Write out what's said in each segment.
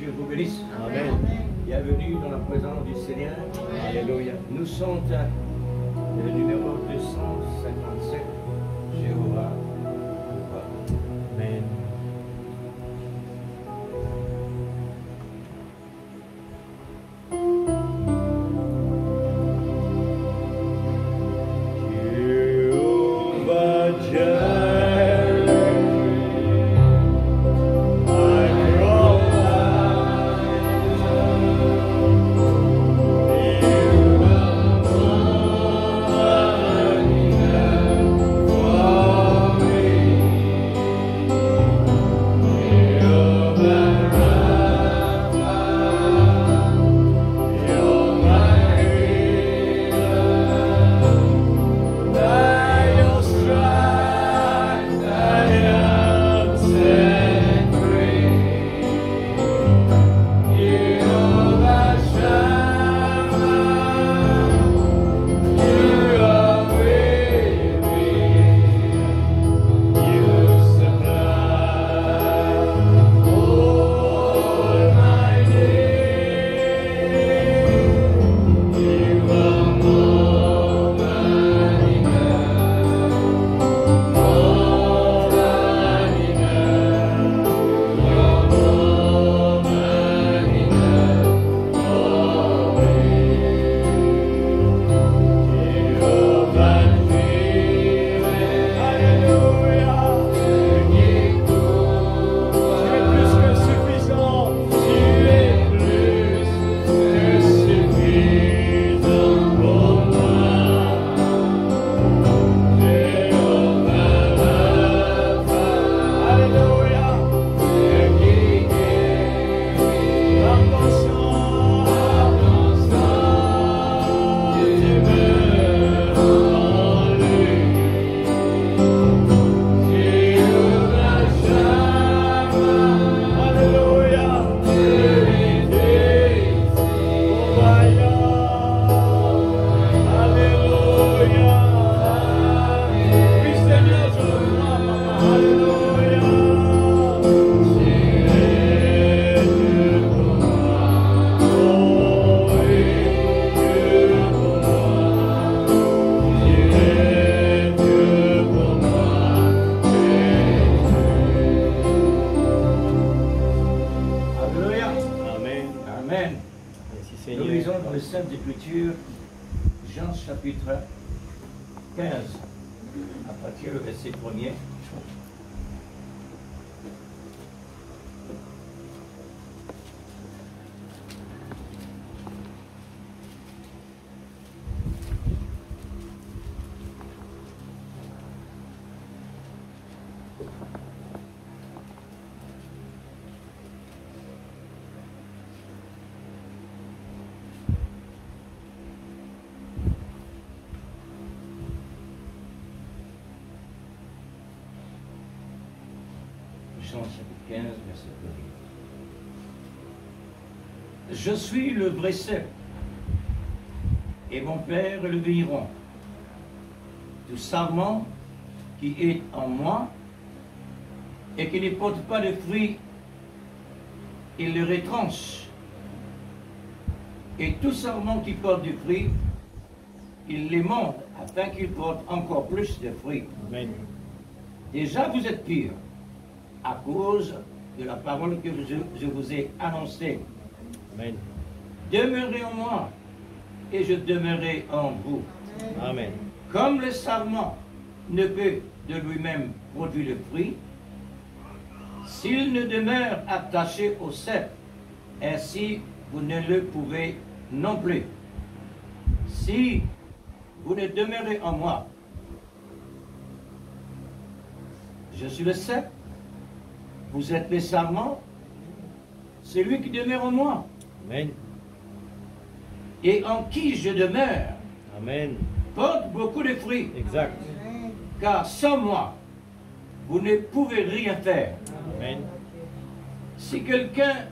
Dieu vous bénisse. Amen. Bienvenue dans la présence du Seigneur. Alléluia. Nous sommes le numéro 257. Jéhovah. Amen. Jean chapitre 15, verset 1. Je suis le vrai cep, et mon Père est le vigneron. Tout sarment qui est en moi et qui ne porte pas de fruits, il le retranche. Et tout sarment qui porte du fruit, il les monte afin qu'il porte encore plus de fruits. Amen. Déjà vous êtes purs à cause de la parole que je vous ai annoncée. Amen. Demeurez en moi et je demeurerai en vous. Amen. Comme le sarment ne peut de lui-même produire le fruit, s'il ne demeure attaché au cep, ainsi vous ne le pouvez non plus. Si vous ne demeurez en moi, je suis le cep, vous êtes les sarments, c'est lui qui demeure en moi. Amen. Et en qui je demeure, Amen. porte beaucoup de fruits. Exact. Car sans moi, vous ne pouvez rien faire. Amen. Si quelqu'un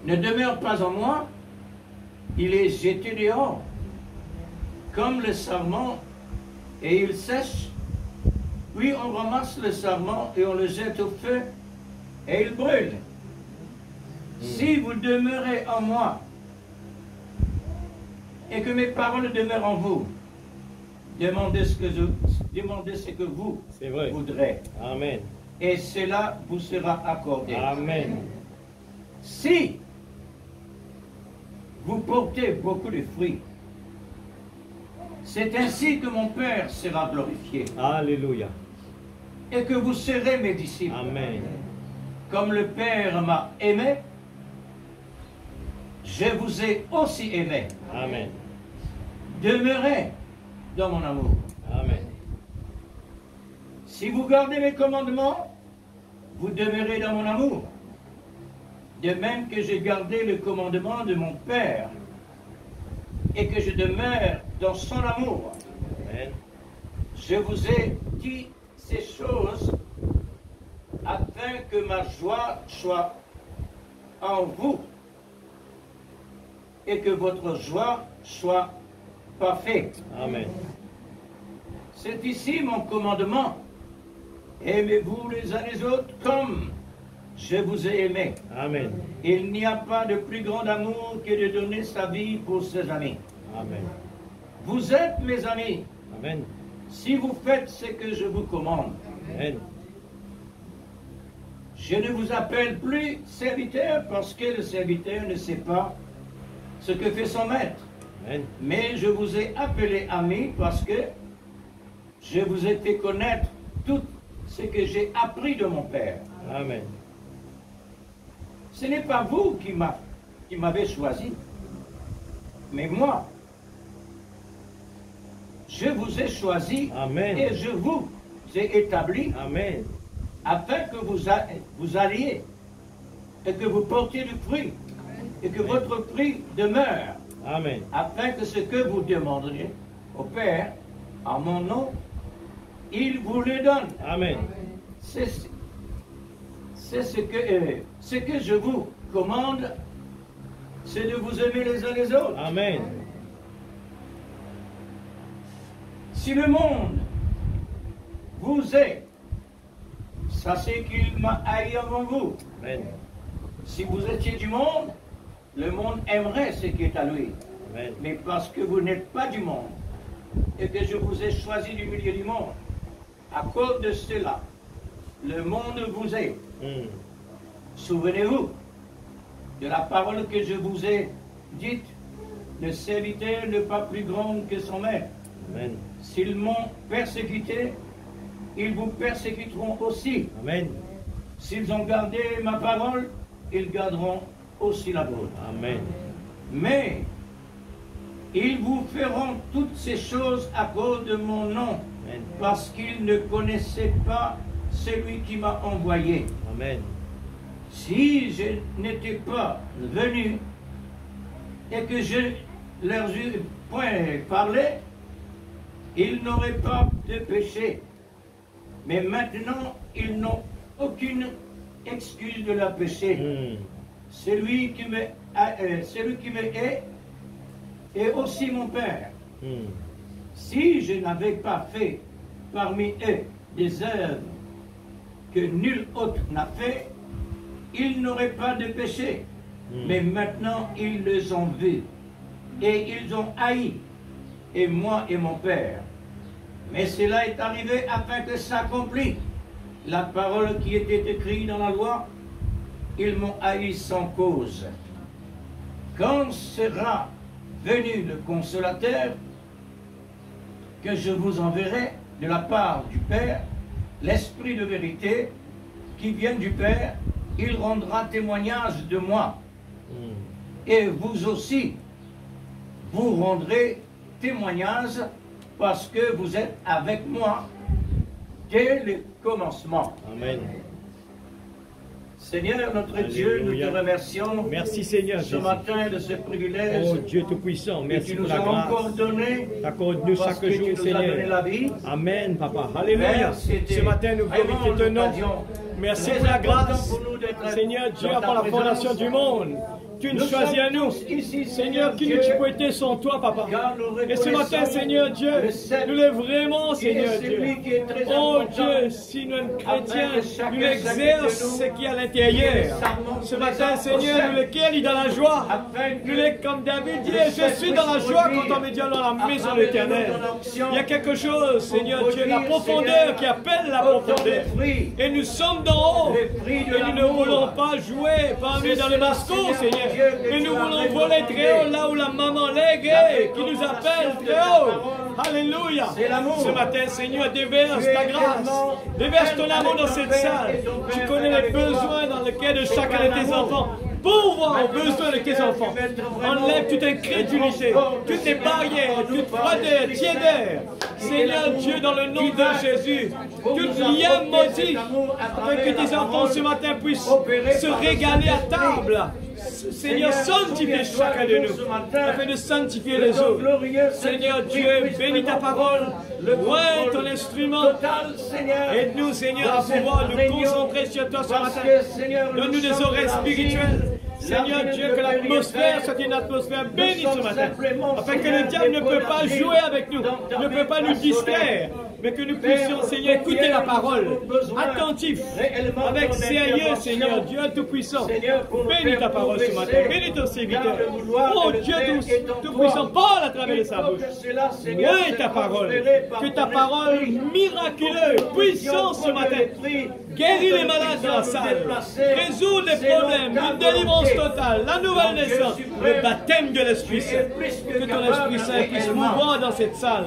ne demeure pas en moi, il est jeté dehors, comme le sarment, et il sèche. Puis on ramasse le sarment et on le jette au feu, et il brûle. Si vous demeurez en moi et que mes paroles demeurent en vous, demandez ce que vous C'est vrai. voudrez. Amen. Et cela vous sera accordé. Amen. Si vous portez beaucoup de fruits, c'est ainsi que mon Père sera glorifié Alléluia. et que vous serez mes disciples. Amen. Comme le Père m'a aimé, je vous ai aussi aimé. Amen. Demeurez dans mon amour. Amen. Si vous gardez mes commandements, vous demeurez dans mon amour. De même que j'ai gardé le commandement de mon Père et que je demeure dans son amour. Amen. Je vous ai dit ces choses afin que ma joie soit en vous et que votre joie soit parfaite. Amen. C'est ici mon commandement. Aimez-vous les uns les autres comme je vous ai aimé. Amen. Il n'y a pas de plus grand amour que de donner sa vie pour ses amis. Amen. Vous êtes mes amis Amen. si vous faites ce que je vous commande. Amen. Je ne vous appelle plus serviteur parce que le serviteur ne sait pas ce que fait son maître. Amen. Mais je vous ai appelé ami parce que je vous ai fait connaître tout ce que j'ai appris de mon Père. Amen. Ce n'est pas vous qui m'avez choisi, mais moi. Je vous ai choisi Amen. et je vous ai établi Amen. afin que vous alliez et que vous portiez du fruit et que votre fruit demeure, Amen. afin que ce que vous demanderiez au Père en mon nom, il vous le donne. Amen. C'est ce que je vous commande, c'est de vous aimer les uns les autres. Amen. Si le monde vous hait, sachez qu'il m'a haï avant vous. Amen. Si vous étiez du monde, le monde aimerait ce qui est à lui. Amen. Mais parce que vous n'êtes pas du monde et que je vous ai choisi du milieu du monde, à cause de cela, le monde vous hait. Souvenez-vous de la parole que je vous ai dite, le serviteur n'est pas plus grand que son maître. Amen. S'ils m'ont persécuté, ils vous persécuteront aussi. Amen. S'ils ont gardé ma parole, ils garderont aussi la vôtre. Amen. Mais ils vous feront toutes ces choses à cause de mon nom, Amen. parce qu'ils ne connaissaient pas celui qui m'a envoyé. Amen. Si je n'étais pas venu et que je leur eus point parlé, ils n'auraient pas de péché. Mais maintenant, ils n'ont aucune excuse de leur péché. Celui qui me est aussi mon Père. Si je n'avais pas fait parmi eux des œuvres que nul autre n'a fait, ils n'auraient pas de péché. Mais maintenant, ils les ont vus et ils ont haï, et moi et mon Père. Mais cela est arrivé afin que s'accomplisse la parole qui était écrite dans la loi. Ils m'ont haï sans cause. Quand sera venu le consolateur que je vous enverrai de la part du Père, l'Esprit de vérité qui vient du Père, il rendra témoignage de moi. Et vous aussi, vous rendrez témoignage parce que vous êtes avec moi dès le commencement. Amen. Seigneur, notre Alléluia. Dieu, nous te remercions Merci Seigneur ce Jésus. matin de ce privilège Oh Dieu Tout-Puissant, que merci tu pour nous la as encore grâce. donné, Accorde-nous parce chaque que tu jour, nous as donné Seigneur. la vie. Amen, Papa. Alléluia. Père, c'était Ce matin, nous vraiment glorifions ton nom. une occasion Merci très pour la importante grâce. pour nous d'être Seigneur Dieu, dans ta par la présence. fondation du monde, Tu nous choisis à nous. Seigneur, qui nous pointés sont toi, Papa. Et ce matin, Seigneur Dieu, nous l'est vraiment, Seigneur Dieu. Oh Dieu, si nous sommes chrétiens, nous exerçons ce qui est à l'intérieur. Ce matin, Seigneur, nous lequel est dans la joie. Nous l'est comme David dit, je suis dans la joie quand on me dit dans la maison de l'Éternel. Il y a quelque chose, Seigneur Dieu, la profondeur qui appelle la profondeur. Et nous sommes d'en haut. Et nous ne voulons pas jouer parmi dans les mascots, Seigneur. Et nous voulons voler très haut là où la maman léguée qui nous appelle très haut. Alléluia. Ce matin, Seigneur, déverse ta grâce. Déverse ton amour dans cette salle. Tu connais les besoins dans lesquels de chacun de tes enfants. Pourvoir aux besoins de tes enfants. Enlève toute incrédulité, toutes les barrières, toute froideur, tiédeur. Seigneur Dieu, dans le nom de Jésus, toute lien maudit, afin que tes enfants ce matin puissent se régaler à table. Seigneur, sanctifie chacun de nous, afin de sanctifier les autres. Seigneur Dieu, bénis ta parole, oint ton instrument. Aide-nous, Seigneur, à pouvoir nous concentrer sur toi ce matin. Donne-nous des oreilles spirituelles. Seigneur Dieu, que l'atmosphère soit une atmosphère bénie ce matin, afin que le diable ne peut pas jouer avec nous, ne peut pas nous distraire, mais que nous puissions, Seigneur, écouter la parole, attentif, avec sérieux, Seigneur Dieu Tout-Puissant. Bénis ta parole ce matin, bénis ton serviteur. Oh Dieu Tout-Puissant, parle à travers de sa bouche. Oui, ta parole, que ta parole miraculeuse, puissante ce matin, guéris les malades dans la salle, résout les problèmes, une délivrance totale, la nouvelle naissance, le baptême de l'Esprit Saint. Que ton Esprit Saint puisse mouvoir dans cette salle.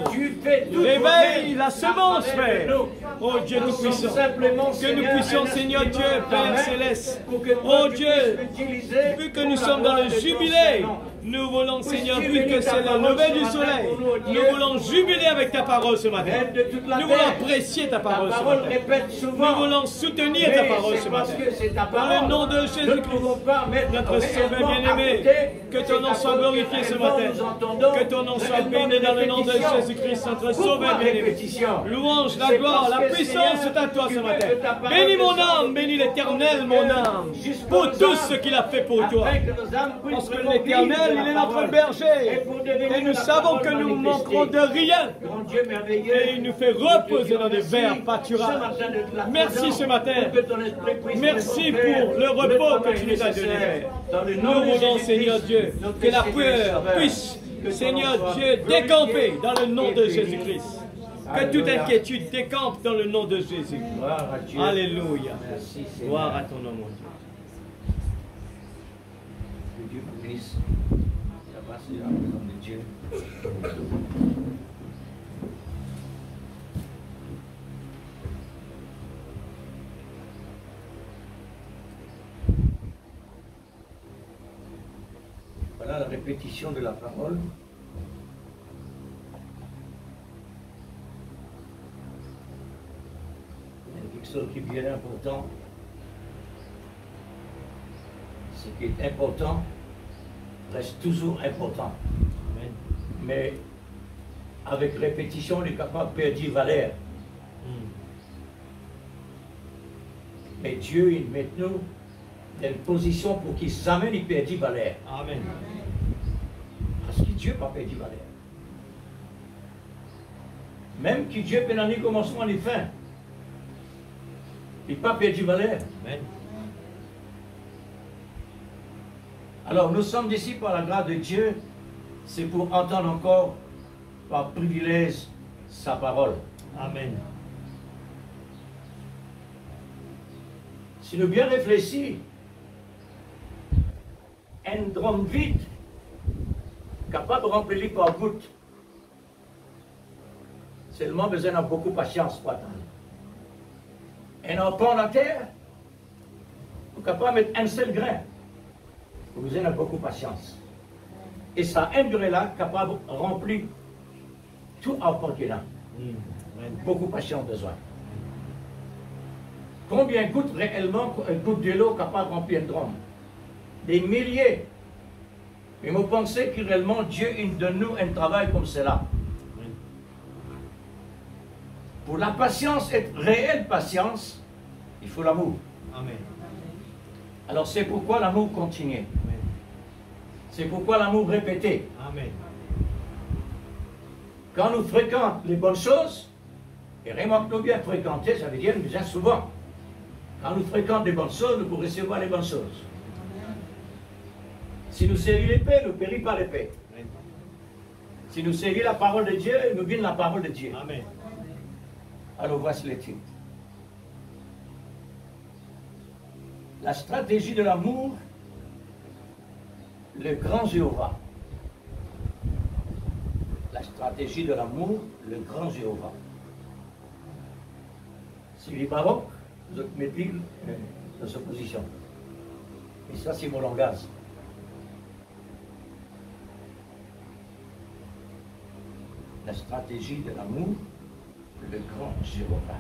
Réveille la semence, Père. Oh Dieu Tout-Puissant. Que nous puissions, Seigneur Dieu, Père Céleste. Oh Dieu, vu que nous sommes dans le jubilé, nous voulons, Seigneur, vu que c'est le lever du soleil, nous voulons jubiler avec ta parole ce matin. Nous voulons apprécier ta parole ce matin. Nous voulons soutenir ta parole ce matin. Dans le nom de Jésus-Christ, notre Sauveur bien-aimé, que ton nom soit glorifié ce matin. Que ton nom soit béni dans le nom de Jésus-Christ, notre Sauveur bien-aimé. Louange, la gloire, la puissance est à toi ce matin. Bénis mon âme, bénis l'Éternel, mon âme, pour tout ce qu'il a fait pour toi. Parce que l'Éternel, il est notre berger. Et nous savons que nous ne manquerons de rien. Et il nous fait reposer dans des verts pâturages. Merci ce matin. Merci pour le repos que tu nous as donné. Nous voulons, Seigneur Dieu, que la peur puisse, Seigneur Dieu, décamper dans le nom de Jésus-Christ. Que toute inquiétude décampe dans le nom de Jésus. Alléluia. Gloire à ton nom, mon Dieu. Que Dieu vous bénisse. La grâce et la présence de Dieu. Voilà la répétition de la parole. Il y a quelque chose qui est bien important. Ce qui est important reste toujours important. Amen. Mais avec répétition, on est capable de perdre valeur. Mais Dieu, il met nous dans une position pour qu'il jamais n'y perde valeur. Amen. Parce que Dieu n'a pas perdu valeur. Même que Dieu peut en dire commencement et fin, il n'a pas perdu valeur. Amen. Alors nous sommes ici par la grâce de Dieu, c'est pour entendre encore par privilège sa parole. Amen. Si nous bien réfléchissons, un drum vide, capable de remplir par goutte, seulement besoin de beaucoup de patience pour attendre. Un enfant dans la terre, vous capable de mettre un seul grain. Vous avez beaucoup de patience. Et ça, un grain là, capable de remplir tout enfant qui est là. Beaucoup de patience besoin. Combien coûte réellement une goutte de l'eau capable de remplir un drum? Des milliers. Mais vous pensez que réellement Dieu donne nous un travail comme cela. Pour la patience, être réelle patience, il faut l'amour. Amen. Alors c'est pourquoi l'amour continue. C'est pourquoi l'amour répété. Amen. Quand nous fréquentons les bonnes choses, et remarquons bien fréquenter, ça veut dire bien souvent. Quand nous fréquentons les bonnes choses, nous pouvons recevoir les bonnes choses. Si nous servons l'épée, nous périssons par l'épée. Si nous servons la parole de Dieu, nous vivons la parole de Dieu. Amen. Alors voici les titres. La stratégie de l'amour, le grand Jéhovah. La stratégie de l'amour, le grand Jéhovah. Si les baroques, vous mettez dans cette position. Et ça, c'est mon langage. La stratégie de l'amour, le grand Jéhovah.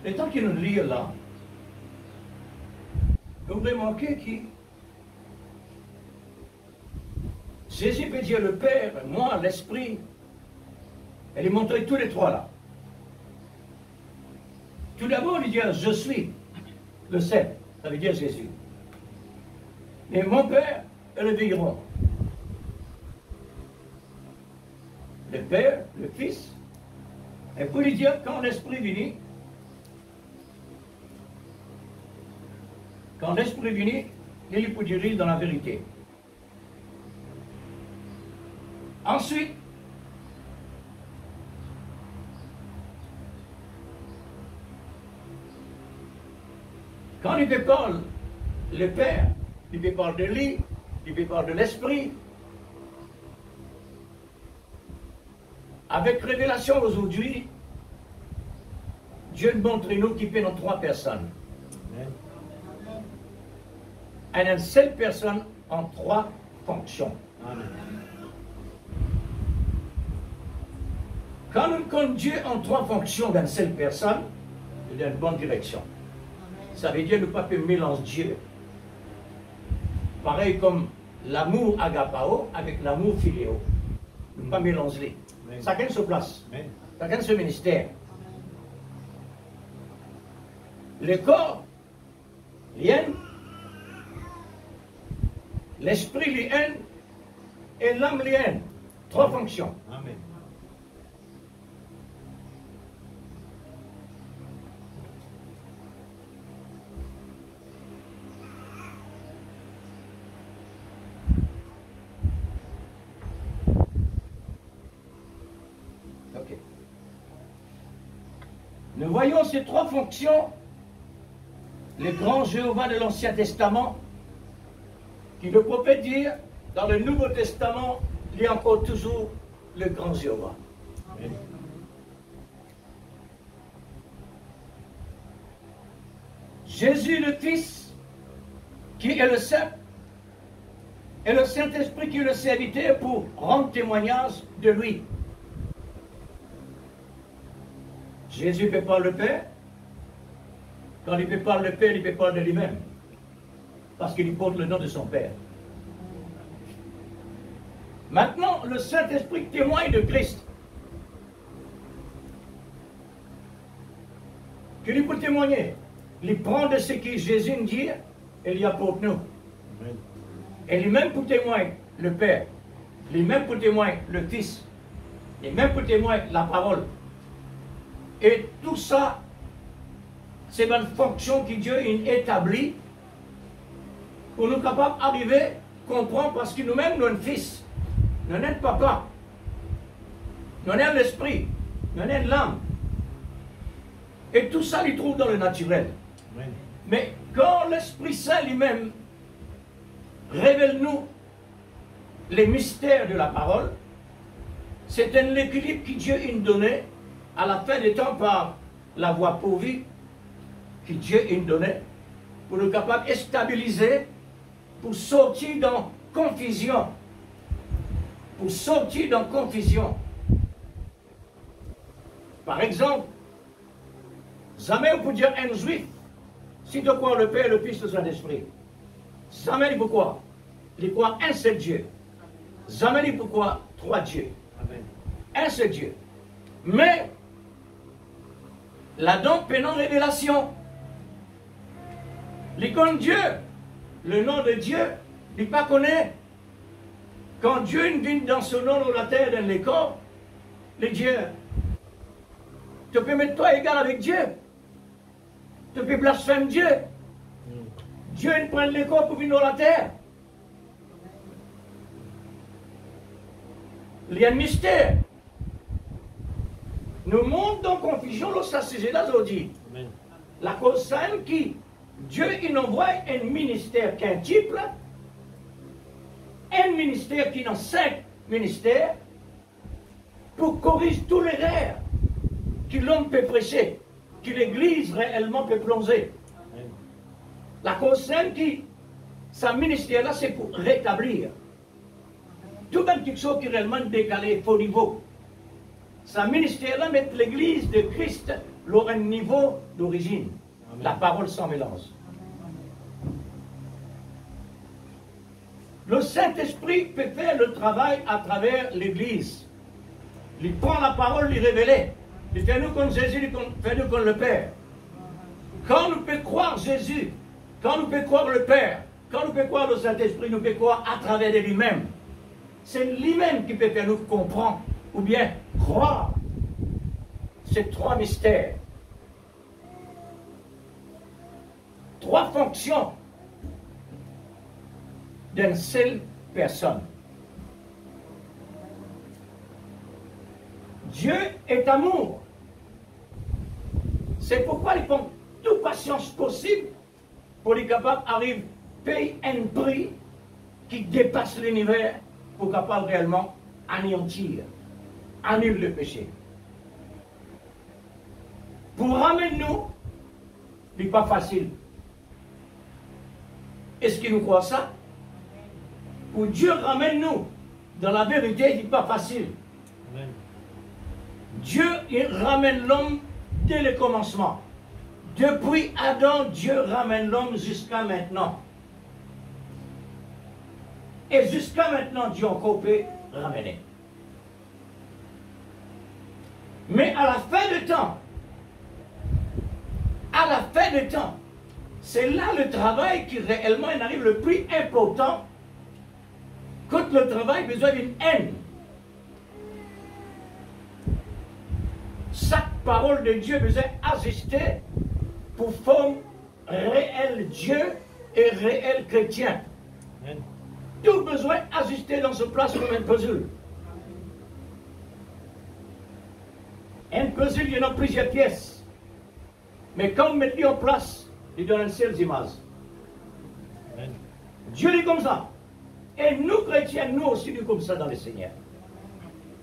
Le temps que nous lisons là, vous remarquez que Jésus peut dire le Père, moi, l'Esprit, elle est montrée tous les trois là. Tout d'abord, il dit je suis le Seul, ça veut dire Jésus. Et mon Père et le Vigron. Le Père, le Fils, et pour lui dire quand l'Esprit vient, il peut diriger dans la vérité. Ensuite, quand il peut parler le Père, il peut parler de lui, il peut parler de l'Esprit. Avec révélation aujourd'hui, Dieu nous montre nous qui fait nos trois personnes. Et une seule personne en trois fonctions. Amen. Quand nous connaissons Dieu en trois fonctions d'une seule personne, il y a une bonne direction. Ça veut dire que nous ne pouvons pas mélanger Dieu. Pareil comme l'amour agapao avec l'amour philéo. Nous ne pouvons pas mélanger. Chacun se place. Chacun ce ministère. Le corps, lien, l'esprit, lien, et l'âme, lien. Trois fonctions. Amen. Nous voyons ces trois fonctions, le grand Jéhovah de l'Ancien Testament, qui le prophète dire, dans le Nouveau Testament, il y a encore toujours le grand Jéhovah. Amen. Jésus le Fils, qui est le Saint, et le Saint-Esprit qui est le serviteur pour rendre témoignage de lui. Jésus peut parler le Père. Quand il peut parler le Père, il peut parler de lui-même. Parce qu'il porte le nom de son Père. Maintenant, le Saint-Esprit témoigne de Christ. Qu'il peut témoigner. Il prend de ce que Jésus nous dit et il y apporte nous. Amen. Et lui-même pour témoigner le Père. Lui-même pour témoigner le Fils. Lui-même pour témoigner la parole. Et tout ça, c'est une fonction que Dieu a établie pour nous capables d'arriver à comprendre parce que nous-mêmes, nous sommes fils, nous sommes papa, nous sommes l'esprit, nous sommes l'âme. Et tout ça, il trouve dans le naturel. Amen. Mais quand l'Esprit Saint lui-même révèle-nous les mystères de la parole, c'est un équilibre que Dieu a donné à la fin des temps par la voie pourvue que Dieu a donné pour nous capables de stabiliser, pour sortir dans confusion. Pour sortir dans confusion. Par exemple, jamais on peut dire un juif, si tu crois le Père, le Fils, le Saint-Esprit. Jamais il peut croire. Il croit un seul Dieu. Jamais il peut croire trois dieux. Amen. Un seul Dieu. Mais, là-dedans, pendant révélation, Les connaît Dieu, le nom de Dieu, il ne pas connaît. Quand Dieu vient dans son nom dans la terre, dans les corps, les dieux, tu peux mettre toi égal avec Dieu. Tu peux blasphémer Dieu. Dieu ne prend les corps pour venir dans la terre. Il y a un mystère. Nous montons en confusion lorsque c'est là aujourd'hui. La cause simple qui, Dieu il envoie un ministère quintuple, un ministère qui dans 5 ministères, pour corriger tous les erreurs que l'homme peut prêcher, que l'Église réellement peut plonger. La cause simple qui, sa ministère là, c'est pour rétablir. Tout même quelque chose qui est réellement décalé, faux niveau. Sa ministère là, met l'Église de Christ à un niveau d'origine. La parole sans mélange. Le Saint-Esprit peut faire le travail à travers l'Église. Il prend la parole, il révèle. Il fait nous comme Jésus, il fait nous comme le Père. Quand nous pouvons croire Jésus, quand nous pouvons croire le Père, quand nous pouvons croire le Saint-Esprit, nous pouvons croire à travers de lui-même. C'est lui-même qui peut faire nous comprendre ou bien croire ces 3 mystères. 3 fonctions d'une seule personne. Dieu est amour. C'est pourquoi il prend toute patience possible pour les capables d'arriver à payer un prix qui dépasse l'univers pour capable réellement anéantir, annuler le péché. Pour ramener nous, ce n'est pas facile. Est-ce qu'il nous croit ça? Pour Dieu ramène nous dans la vérité, ce n'est pas facile. Amen. Dieu il ramène l'homme dès le commencement. Depuis Adam, Dieu ramène l'homme jusqu'à maintenant. Et jusqu'à maintenant, Dieu encore peut ramener. Mais à la fin de temps, c'est là le travail qui réellement arrive le plus important. Quand le travail a besoin d'une haine. Chaque parole de Dieu a besoin d'assister pour former réel Dieu et réel chrétien. Amen. Tout besoin d'ajuster dans ce place comme un puzzle. Un puzzle, il y en a plusieurs pièces. Mais quand on met en place, il donne une seule image. Amen. Dieu dit comme ça. Et nous, chrétiens, nous aussi, nous comme ça dans le Seigneur.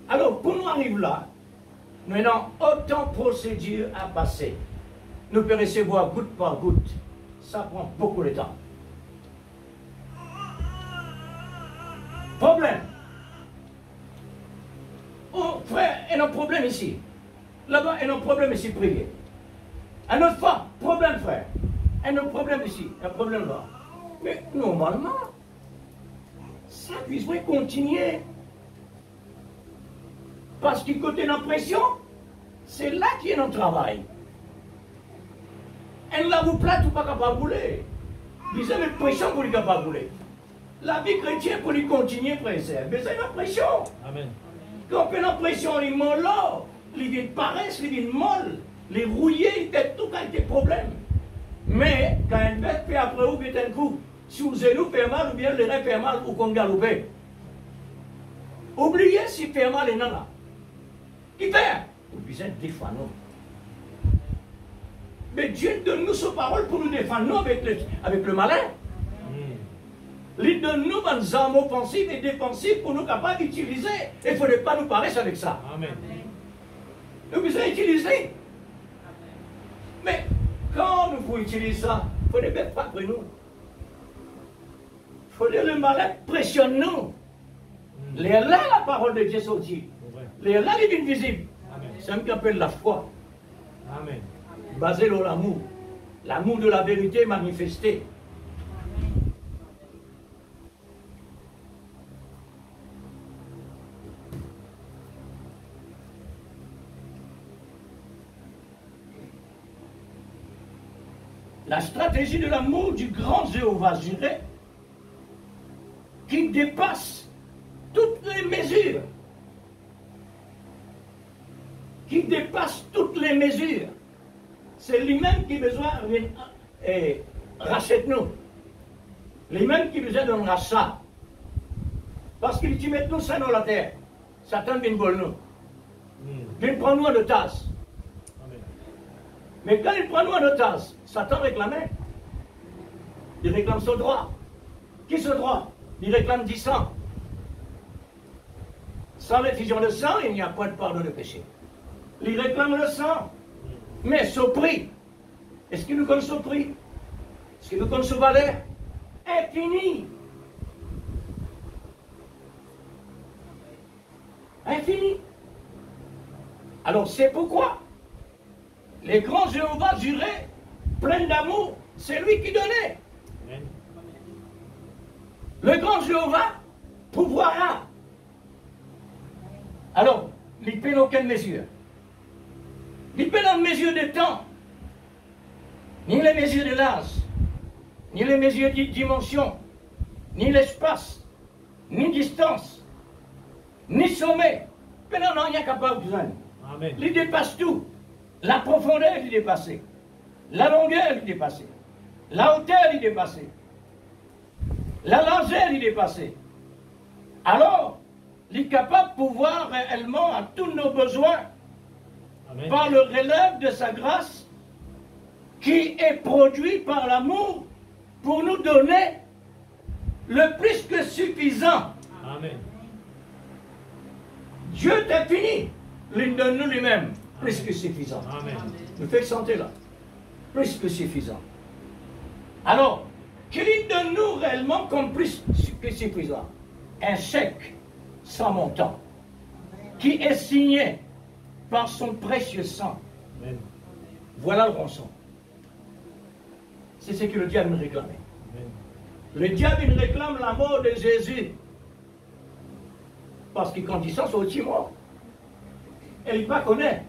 Alors, pour nous arriver là, nous avons autant de procédures à passer. Nous pouvons recevoir goutte par goutte. Ça prend beaucoup de temps. Problème. Oh, frère, il y a un problème ici. Là-bas, il y a un problème ici, prier. Un autre fois, problème, frère. Il y a un problème ici, un problème là. Mais normalement, ça puisse continuer. Parce qu'il côté l'impression, c'est là qu'il y a notre travail. Elle la vous plate ou pas capable de rouler. Vous avez une pression pour lui capable de rouler. La vie chrétienne pour lui continuer, frère, c'est besoin de pression. Amen. Quand on a pression, les mots là, les vies de paresse, les vies de molle, les rouillés, ils ont tout des problèmes. Mais quand une bête fait après ou bien un coup, si vous genou fait mal ou bien le rein fait mal ou qu'on galope. Oubliez si fait mal et non là. Qui fait? Vous besoin de défendre. Mais Dieu donne nous sa parole pour nous défendre avec le malin. Il donne nous des armes offensives et défensives pour nous capables d'utiliser. Il ne faudrait pas nous paraître avec ça. Amen. Nous devons utiliser. Mais quand nous pouvons utiliser ça, il ne faudrait pas après nous. Il faudrait le malin pressionne nous. Les là, la parole de Dieu sortie. Les là, les vignes visibles. C'est ce qu'on appelle la foi. Amen. Basé sur l'amour. L'amour de la vérité manifesté. La stratégie de l'amour du grand Jéhovah Jireh qui dépasse toutes les mesures. Qui dépasse toutes les mesures. C'est lui-même qui a besoin de rachète-nous. Lui-même qui besoin d'un rachat. Parce qu'il dit met nous ça dans la terre. Satan vient voler nous. Il prend nous en otage. Mais quand il prend nous en otage, Satan réclamait. Il réclame son droit. Qui ce droit? Il réclame 10 ans. Sans l'effusion de sang, il n'y a pas de pardon de péché. Il réclame le sang. Mais ce prix, est-ce qu'il nous connaît ce prix? Est-ce qu'il nous connaît ce valeur? Infini. Infini. Alors c'est pourquoi les grands Jéhovah Jireh, pleins d'amour, c'est lui qui donnait. Amen. Le grand Jéhovah pouvoira. Alors, il peut dans quelle mesure? Il peut dans mesure de temps, ni les mesures de l'âge, ni les mesures de dimension, ni l'espace, ni distance, ni sommet. Mais non, rien capable de besoin. Amen. Il dépasse tout. La profondeur, il est dépassée. La longueur, il est dépassée. La hauteur, il est dépassée. La largeur, il est dépassée. Alors, il est capable de pouvoir réellement à tous nos besoins. Amen. Par le relève de sa grâce qui est produit par l'amour pour nous donner le plus que suffisant. Amen. Dieu t'a fini, il donne nous lui-même plus que suffisant. Amen. Nous fait santé là, plus que suffisant. Alors, qu'il donne nous réellement comme plus que suffisant? Un chèque sans montant qui est signé par son précieux sang. Amen. Voilà le rançon. C'est ce que le diable nous réclame. Amen. Le diable il réclame la mort de Jésus. Parce que quand il sent son petit mort, il ne pas connaît.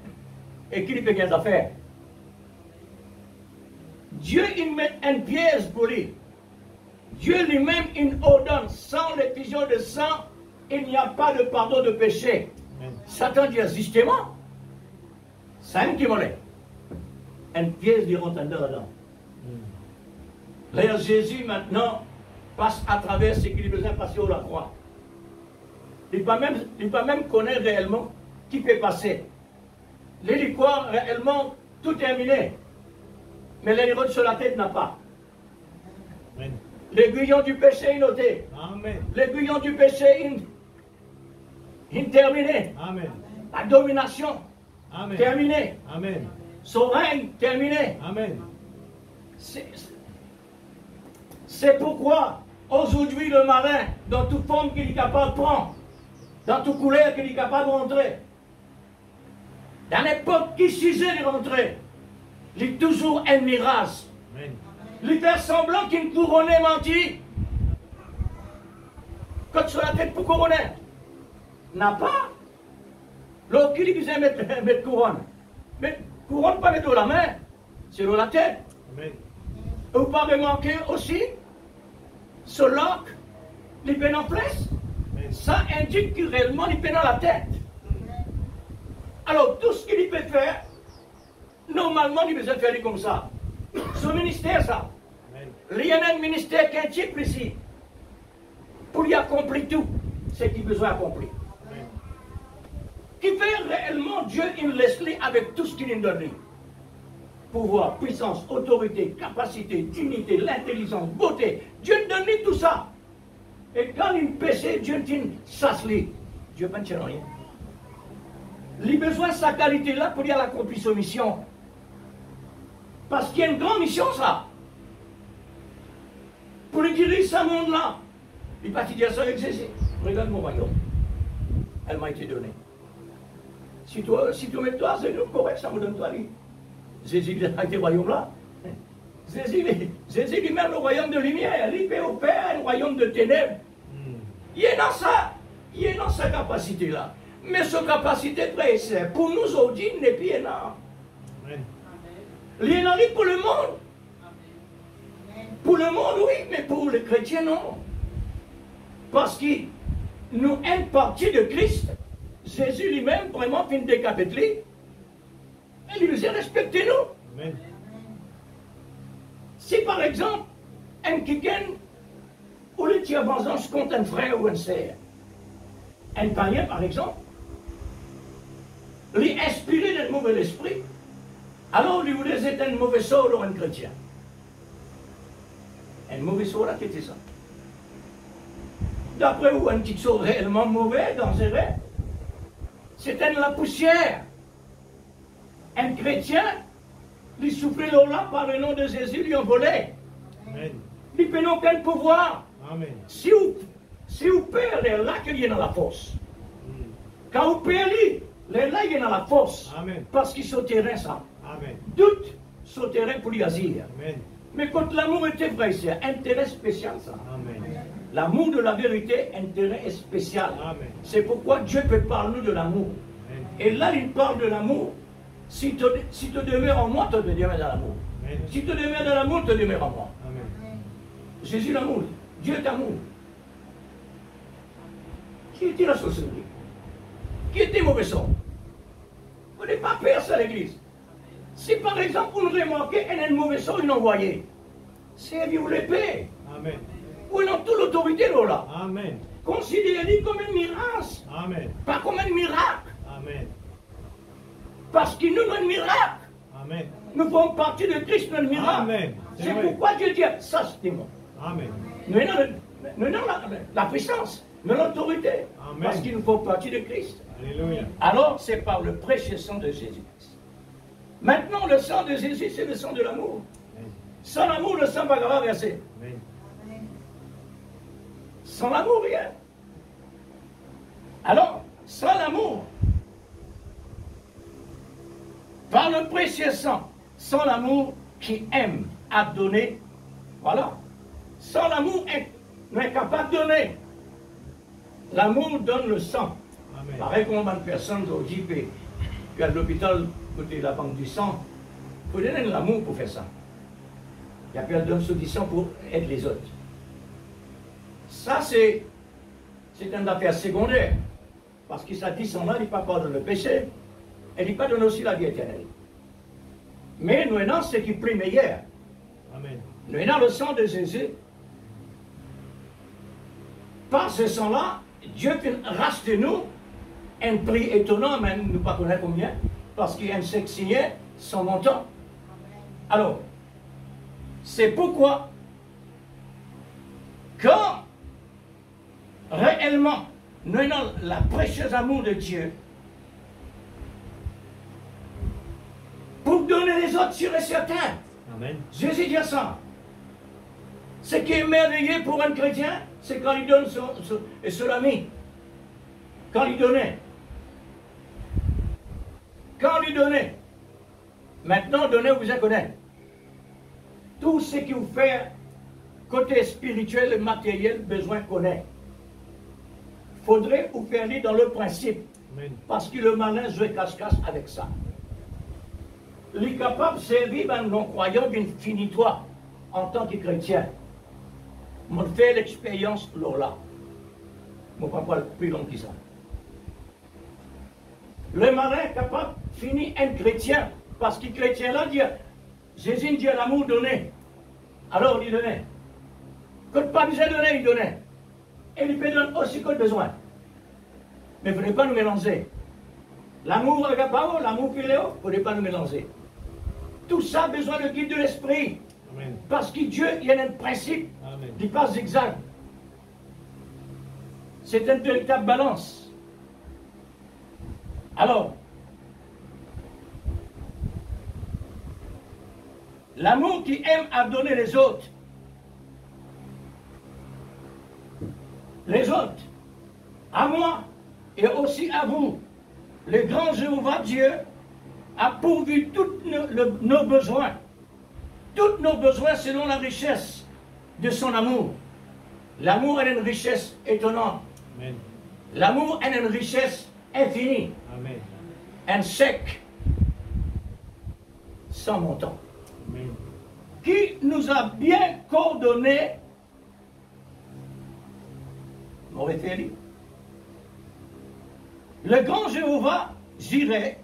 Et qu'il peut bien affaires. Dieu il met une pièce pour lui. Dieu lui-même il ordonne. Sans l'effusion de sang, il n'y a pas de pardon de péché. Amen. Satan dit justement. C'est un qui m'enlève. Une pièce de rentendeur là-dedans. Là, Jésus maintenant passe à travers ce qu'il a besoin de passer au la croix. Il ne peut pas même connaître réellement qui peut passer. Les croire réellement tout terminé. Mais les sur la tête n'a pas. Amen. L'aiguillon du péché est noté. L'aiguillon du péché est terminé. Amen. La domination Amen. Terminé. Amen. Son règne terminé. Amen. C'est pourquoi aujourd'hui le malin, dans toute forme qu'il est capable de prendre, dans toute couleur qu'il est capable de rentrer, dans l'époque qui suffisait de rentrer, il est toujours un mirage. Amen. Il fait semblant qu'il couronnait menti. Quand sur la tête pour couronner, n'a pas. L'autre qui disait mettre couronne. Mais couronne pas mettre dans la main, c'est dans la tête. Amen. Et vous pas manquer aussi, ce loc, les peines en place, ça indique que réellement il peine dans la tête. Alors tout ce qu'il peut faire, normalement il peut faire comme ça. Son ministère ça. Il y a un ministère qui est un type ici. Pour y accomplir tout ce qu'il a besoin d'accomplir. Qui fait réellement Dieu, il laisse avec tout ce qu'il nous donne. Pouvoir, puissance, autorité, capacité, dignité, l'intelligence, beauté. Dieu nous donne tout ça. Et quand il péché, Dieu dit, ça se lit. Dieu ne peut rien. Il a besoin de sa qualité-là pour y accomplir sa mission. Parce qu'il y a une grande mission, ça. Pour lui diriger ce monde-là. Il va dire ça avec Jésus. Regarde mon royaume. Elle m'a été donnée. Si tu mets toi, c'est correct, ça me donne toi lui. Jésus a été royaume là. Jésus lui-même le royaume de lumière. Il fait au Père un royaume de ténèbres. Il est dans ça. Il est dans sa capacité-là. Mais cette capacité, c'est pour nous aujourd'hui, il n'est plus énorme. Il est énorme pour le monde. le monde, oui, mais pour les chrétiens, non. Parce qu'ils nous une partie de Christ. Jésus lui-même, vraiment, fin décapité. Et il nous a respecté, nous. Amen. Si par exemple, un quelqu'un, ou le tient vengeance contre un frère ou une sœur, un païen par exemple, lui inspiré d'un mauvais esprit, alors lui voulait être un mauvais sort ou un chrétien. Un mauvais sort, là, qu'était ça? D'après vous, un petit sort réellement mauvais, dangereux, c'était la poussière. Un chrétien, lui soufflait là par le nom de Jésus, lui envolait. Amen. Il n'a aucun pouvoir. Amen. Si vous perdez là, qu'il y a dans la force. Quand vous perdez, là, il y a dans la force. Amen. Parce qu'il sauterait ça. Amen. Doute sauterait pour lui agir. Amen. Mais quand l'amour était vrai, c'est un intérêt spécial ça. Amen. L'amour de la vérité, intérêt spécial. Amen. C'est pourquoi Dieu peut parler de l'amour. Amen. Et là, il parle de l'amour. Si tu demeures en moi, tu demeures dans l'amour. Amen. Si tu demeures dans l'amour, tu demeures en moi. Amen. Jésus l'amour. Dieu est amour. Qui était la sorcellerie? Qui était mauvais sort? Vous n'avez pas peur ça à l'église. Si par exemple vous remarquez un mauvais sort, il envoyé, c'est vous l'épée. Amen. Ou non, toute l'autorité là. Amen. Considérez-le comme un miracle, Amen. pas comme un miracle. Amen. Parce qu'il nous donne un miracle. Amen. Nous faisons partie de Christ, notre miracle. Amen. C'est pourquoi Dieu dit ça, c'est moi. Amen. Nous avons la puissance, nous avons l'autorité. Amen. Parce qu'il nous faut partie de Christ. Alléluia. Alors, c'est par le précieux sang de Jésus-Christ. Maintenant, le sang de Jésus, c'est le sang de l'amour. Sans l'amour, le sang ne va pas verser. Amen. Sans l'amour, rien. Alors, sans l'amour, par le précieux sang, sans l'amour qui aime à donner, voilà. Sans l'amour, on est capable de donner. L'amour donne le sang. Amen. Pareil comme une personne aujourd'hui qui à l'hôpital, côté de la banque du sang, il faut donner de l'amour pour faire ça. Il y a qu'elle donne du sang pour aider les autres. Ça, c'est une affaire secondaire. Parce que ça dit sang là, il n'est pas pardonné le péché, et il n'est pas donné aussi la vie éternelle. Mais nous avons ce qui est plus meilleur. Amen. Nous avons le sang de Jésus. Par ce sang-là, Dieu reste de nous un prix étonnant, même nous ne pas connaître combien, parce qu'il y a un chèque signé sans montant. Alors, c'est pourquoi, quand réellement nous avons la précieuse amour de Dieu, pour donner les autres sur et certain. Amen. Jésus dit ça. Ce qui est merveilleux pour un chrétien, c'est quand il donne son ami. Quand il donnait. Quand il donnait. Maintenant, donner, vous en connaissez. Tout ce qui vous fait côté spirituel et matériel, besoin connaître. Il faudrait vous faire lire dans le principe. Amen. Parce que le malin joue cache-cache avec ça. Il est capable de servir un non-croyant d'infinitoire en tant que chrétien. On fait l'expérience là. Je ne prends pas plus long que ça. Le malin est capable de finir un chrétien parce que le chrétien là dit Jésus dit l'amour donné. Alors il donnait. Quand pas besoin de donner, il donnait. Et il peut donner aussi que besoin. Mais il ne faudrait pas nous mélanger. L'amour agapao, l'amour philéo, il ne faudrait pas nous mélanger. Tout ça a besoin de guide de l'esprit. Amen. Parce que Dieu, il y a un principe Amen. qui passe zigzag. C'est une véritable balance. Alors, l'amour qui aime à donner les autres, à moi et aussi à vous, le grand Jéhovah Dieu a pourvu tous nos besoins. Tous nos besoins selon la richesse de son amour. L'amour est une richesse étonnante. Amen. L'amour est une richesse infinie. Amen. Un chèque sans montant. Amen. Qui nous a bien coordonné ordonné, m'aurait fait lire. Le grand Jéhovah, Jireh,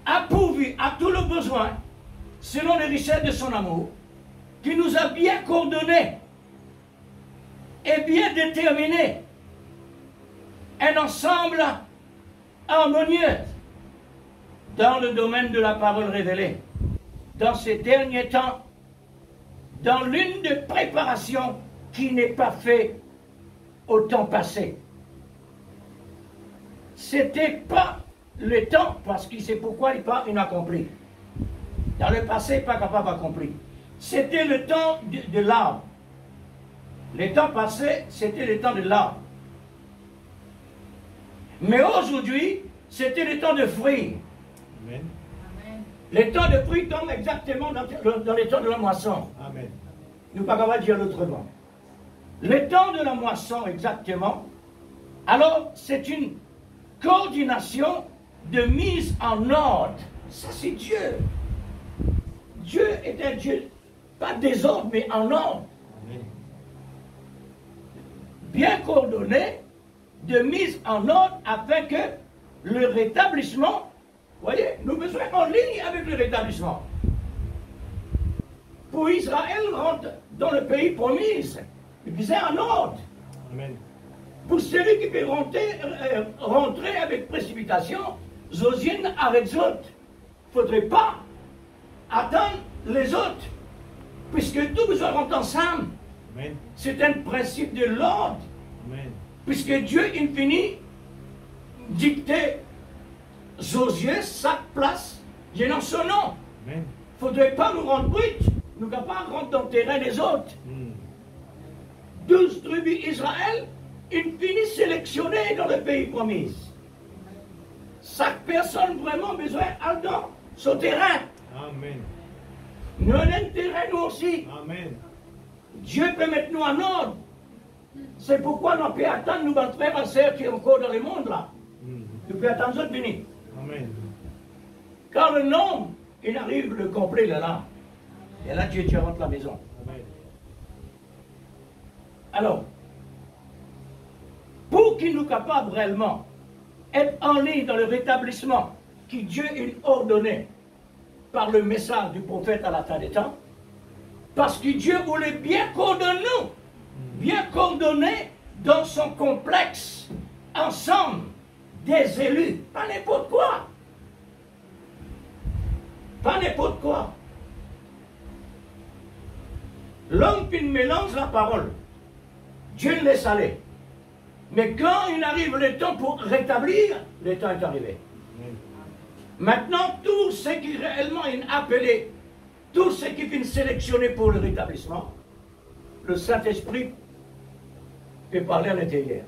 a pourvu à tout le besoin, selon les richesses de son amour, qui nous a bien coordonnés et bien déterminés un ensemble harmonieux dans le domaine de la parole révélée. Dans ces derniers temps, dans l'une des préparations qui n'est pas faite au temps passé. C'était pas le temps, parce qu'il sait pourquoi il n'est pas inaccompli. Dans le passé, pas capable d'accomplir. C'était le temps de l'arbre. Le temps passé, c'était le temps de l'arbre. Mais aujourd'hui, c'était le temps de fruits. Amen. Le temps de fruits tombe exactement dans le temps de la moisson. Amen. Nous ne pouvons pas dire autrement. Le temps de la moisson, exactement. Alors, c'est une coordination de mise en ordre. Ça, c'est Dieu. Dieu est un Dieu, pas désordre, mais en ordre. Amen. Bien coordonné, de mise en ordre afin que le rétablissement, voyez, nous besoin en ligne avec le rétablissement. Pour Israël rentre dans le pays promis, il disait en ordre. Amen. Pour celui qui peut rentrer avec précipitation, Zosine avec les autres. Il ne faudrait pas attendre les autres, puisque tout besoin rentre ensemble. Amen. C'est un principe de l'ordre. Amen. Puisque Dieu infini dictait Josué sa place, dans son nom. Il ne faudrait pas nous rendre brutes, nous ne pouvons pas rentrer dans le terrain des autres. 12 tribus Israël, infini sélectionnées dans le pays promis. Chaque personne vraiment besoin dans son terrain. Amen. Nous avons un terrain nous aussi. Amen. Dieu peut mettre nous en ordre. C'est pourquoi nous pouvons attendre nos frères et sœurs qui sont encore dans le monde là. Nous pouvons attendre eux de venir. Amen. Car le nombre, il arrive le complet là. Et là, Dieu rentre la maison. Amen. Alors, pour qu'il nous capable réellement être en ligne dans le rétablissement que Dieu a ordonné par le message du prophète à la fin des temps, parce que Dieu voulait bien coordonner nous, bien coordonner dans son complexe, ensemble, des élus, pas n'importe quoi. Pas n'importe quoi. L'homme qui mélange la parole, Dieu le laisse aller. Mais quand il arrive le temps pour rétablir, le temps est arrivé. Maintenant, tout ce qui réellement est appelé, tout ce qui est sélectionné pour le rétablissement, le Saint-Esprit peut parler à l'intérieur.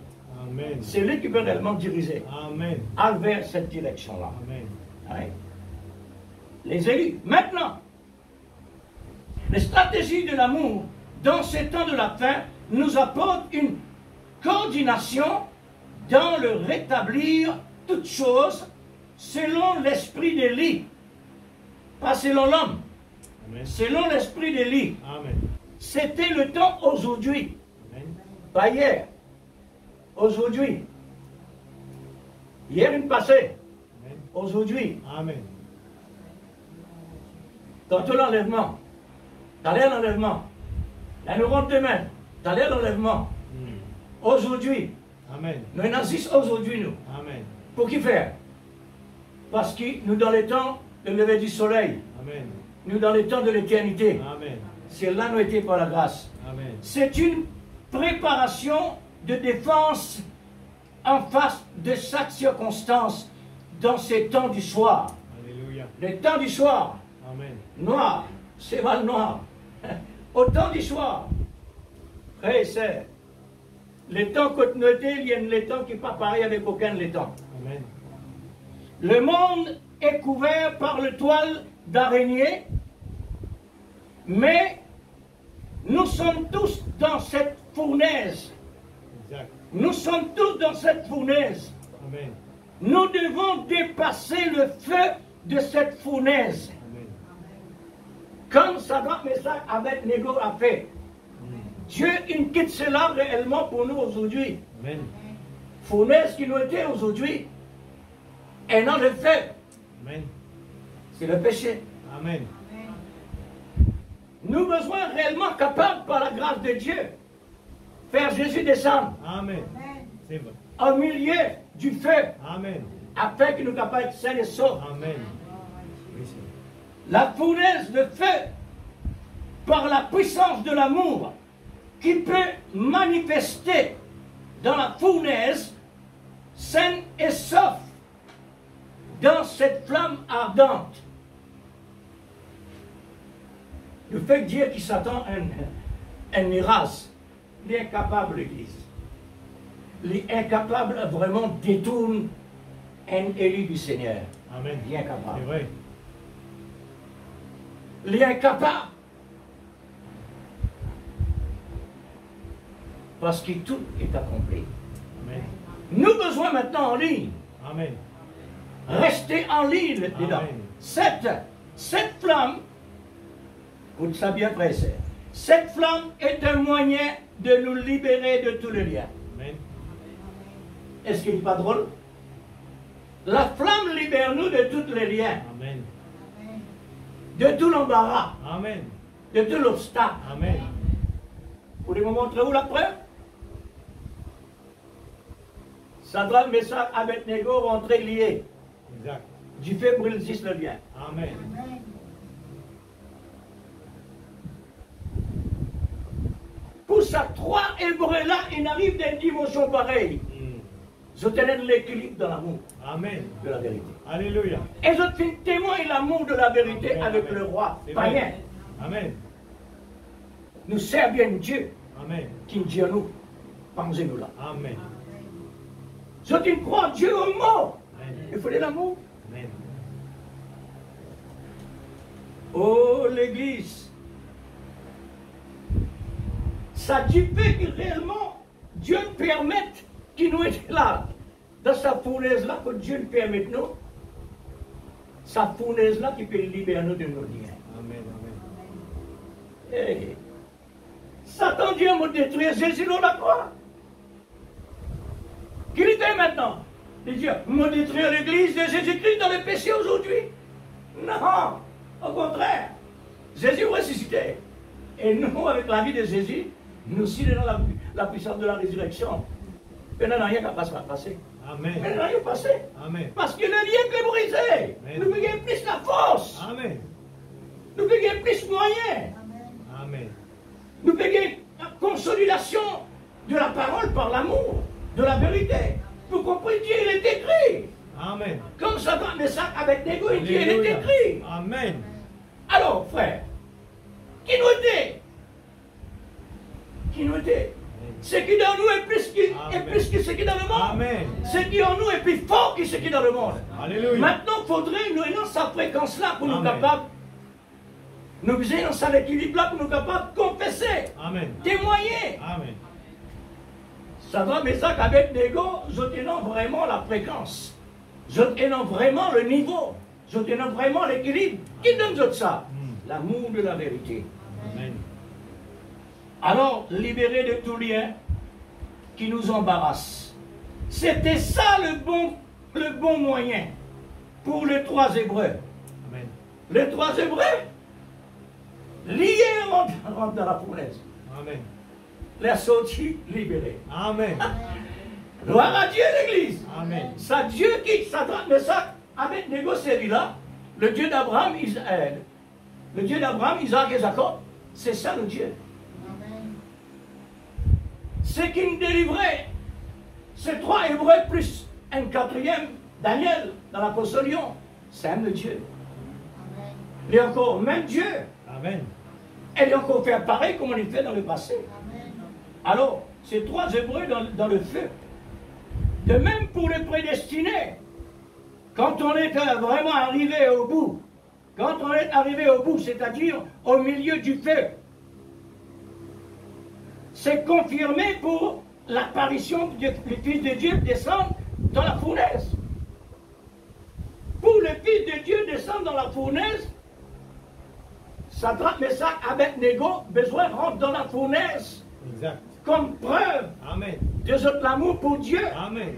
C'est lui qui peut réellement diriger. Amen. Vers cette direction-là. Amen. Ouais. Les élus. Maintenant, les stratégies de l'amour dans ces temps de la fin nous apportent une coordination dans le rétablir toutes choses selon l'esprit d'Élie. Pas selon l'homme. Selon l'esprit d'Élie. C'était le temps aujourd'hui. Pas hier. Aujourd'hui. Hier, une passée. Aujourd'hui. Amen. Tantôt l'enlèvement. T'allais à l'enlèvement. Là, nous rentrons demain. T'allais à l'enlèvement. Aujourd'hui. Amen. Nous en aujourd'hui, nous. Amen. Pour qui faire? Parce que nous, dans les temps de lever du soleil, Amen. nous, dans les temps de l'éternité, Amen. c'est là nous étions par la grâce. Amen. C'est une préparation de défense en face de chaque circonstance dans ces temps du soir. Alléluia. Les temps du soir, Amen. noir, c'est mal noir. Au temps du soir, frères et sœurs, les temps que nous avons, il y a les temps qui ne sont pas pareils avec aucun des temps. Amen. Le monde est couvert par le toile d'araignée, mais nous sommes tous dans cette fournaise. Exact. Nous sommes tous dans cette fournaise. Amen. Nous devons dépasser le feu de cette fournaise. Amen. comme Sadrach, Meshach, Abednego a fait. Dieu, il quitte cela réellement pour nous aujourd'hui. Fournaise qui nous était aujourd'hui, et non le fait. C'est le péché. Amen. Nous besoin réellement capables, par la grâce de Dieu, faire Jésus descendre. Amen. C'est vrai. Au milieu du feu. Amen. Afin qu'il nous capable d'être sains et saufs. Amen. La fournaise de feu, par la puissance de l'amour, qui peut manifester dans la fournaise, saine et sauf, dans cette flamme ardente. Le fait que Dieu qui s'attend à un mirage, il est incapable, l'Église. Il est incapable vraiment de détourner un élu du Seigneur. Amen. Il est incapable. C'est vrai. Il est incapable. Parce que tout est accompli. Amen. Nous besoin maintenant en ligne. Amen. Rester en ligne dedans. Cette flamme, écoute ça bien frère et sœur, cette flamme est un moyen de nous libérer de tous les liens. Amen. Est-ce qu'il n'est pas drôle? La flamme libère-nous de tous les liens, Amen. de tout l'embarras, Amen. de tout l'obstacle. Amen. Vous voulez me montrer où la preuve? Sadrach, Meshach, Abednego rentrés liés. Exact. Du feu brûle le lien. Amen. Pour ça, trois Hébreux là, ils arrivent d'une dimension pareille. Je tenais l'équilibre dans l'amour Amen. de la vérité. Alléluia. Et je suis témoin de l'amour de la vérité Amen. avec Amen. le roi C'est païen. vrai. Amen. Nous servons Dieu Amen. qui dit à nous, pensez-nous là. Amen. Je te crois Dieu au mot. Amen. Il faut de l'amour. Amen. Oh, l'Église. Ça dit que réellement, Dieu permette qu'il nous est là, dans sa fournaise là, que Dieu nous permette nous, sa fournaise là qui peut libérer nous de nos liens. Amen. Amen. Hey. Satan Dieu m'a détruit Jésus dans la croix. Qu'il était maintenant? Dieu m'a détruit l'église de Jésus-Christ dans le péché aujourd'hui. Non, au contraire. Jésus ressuscité. Et nous, avec la vie de Jésus, nous aussi dans la puissance de la résurrection. Il n'y a rien qu'à passer. Amen. Il n'y a rien passé. Amen. Parce que le lien est brisé. Amen. Nous gagnons plus la force. Amen. Nous gagnons plus de moyens. Amen. Nous gagnons la consolidation de la parole par l'amour, de la vérité. Vous comprenez, Dieu, il est écrit. Amen. Comme Sadrach, Meshach, Abednego, il dit, il est Alléluia. écrit. Amen. Alors, frère, qui nous était? Qui nous était? Ce qui dans nous est plus que ce qui est dans le monde. Amen. Ce qui en nous est plus fort que ce qui est dans le monde. Alléluia. Maintenant, il faudrait nous ayons sa fréquence-là pour nous Amen. capables. Nous ayons sa équilibre-là pour nous capables de confesser, Amen. témoigner. Amen. Sadrach, Meshach, Abednego, je tenons vraiment la fréquence. Je tenons vraiment le niveau. Je tenons vraiment l'équilibre. Qui donne ça? L'amour de la vérité. Amen. Alors, libérés de tout lien qui nous embarrasse. C'était ça le bon moyen pour les trois Hébreux. Amen. Les trois Hébreux, liés rentrent dans la fournaise. Amen. Les sortis libérés. Amen. Gloire à Dieu, l'Église. Amen. Ça Dieu qui Sadrach, Meshach, Abednego, celui-là, le Dieu d'Abraham, le Dieu d'Abraham, Isaac et Jacob, c'est ça le Dieu. Ce qui nous délivrait, ces trois Hébreux plus un quatrième, Daniel, dans l'Apostolion, c'est un Dieu. Il est encore même Dieu. Amen. Elle est encore fait pareil comme on l'a fait dans le passé. Alors, ces trois Hébreux dans le feu. De même pour les prédestinés, quand on est vraiment arrivé au bout, c'est-à-dire au milieu du feu, c'est confirmé pour l'apparition du Fils de Dieu descendre dans la fournaise. Pour le Fils de Dieu descendre dans la fournaise, Sadrach, Meshach, Abednego, besoin rentre dans la fournaise. Exact. Comme preuve Amen. de votre amour pour Dieu. Amen.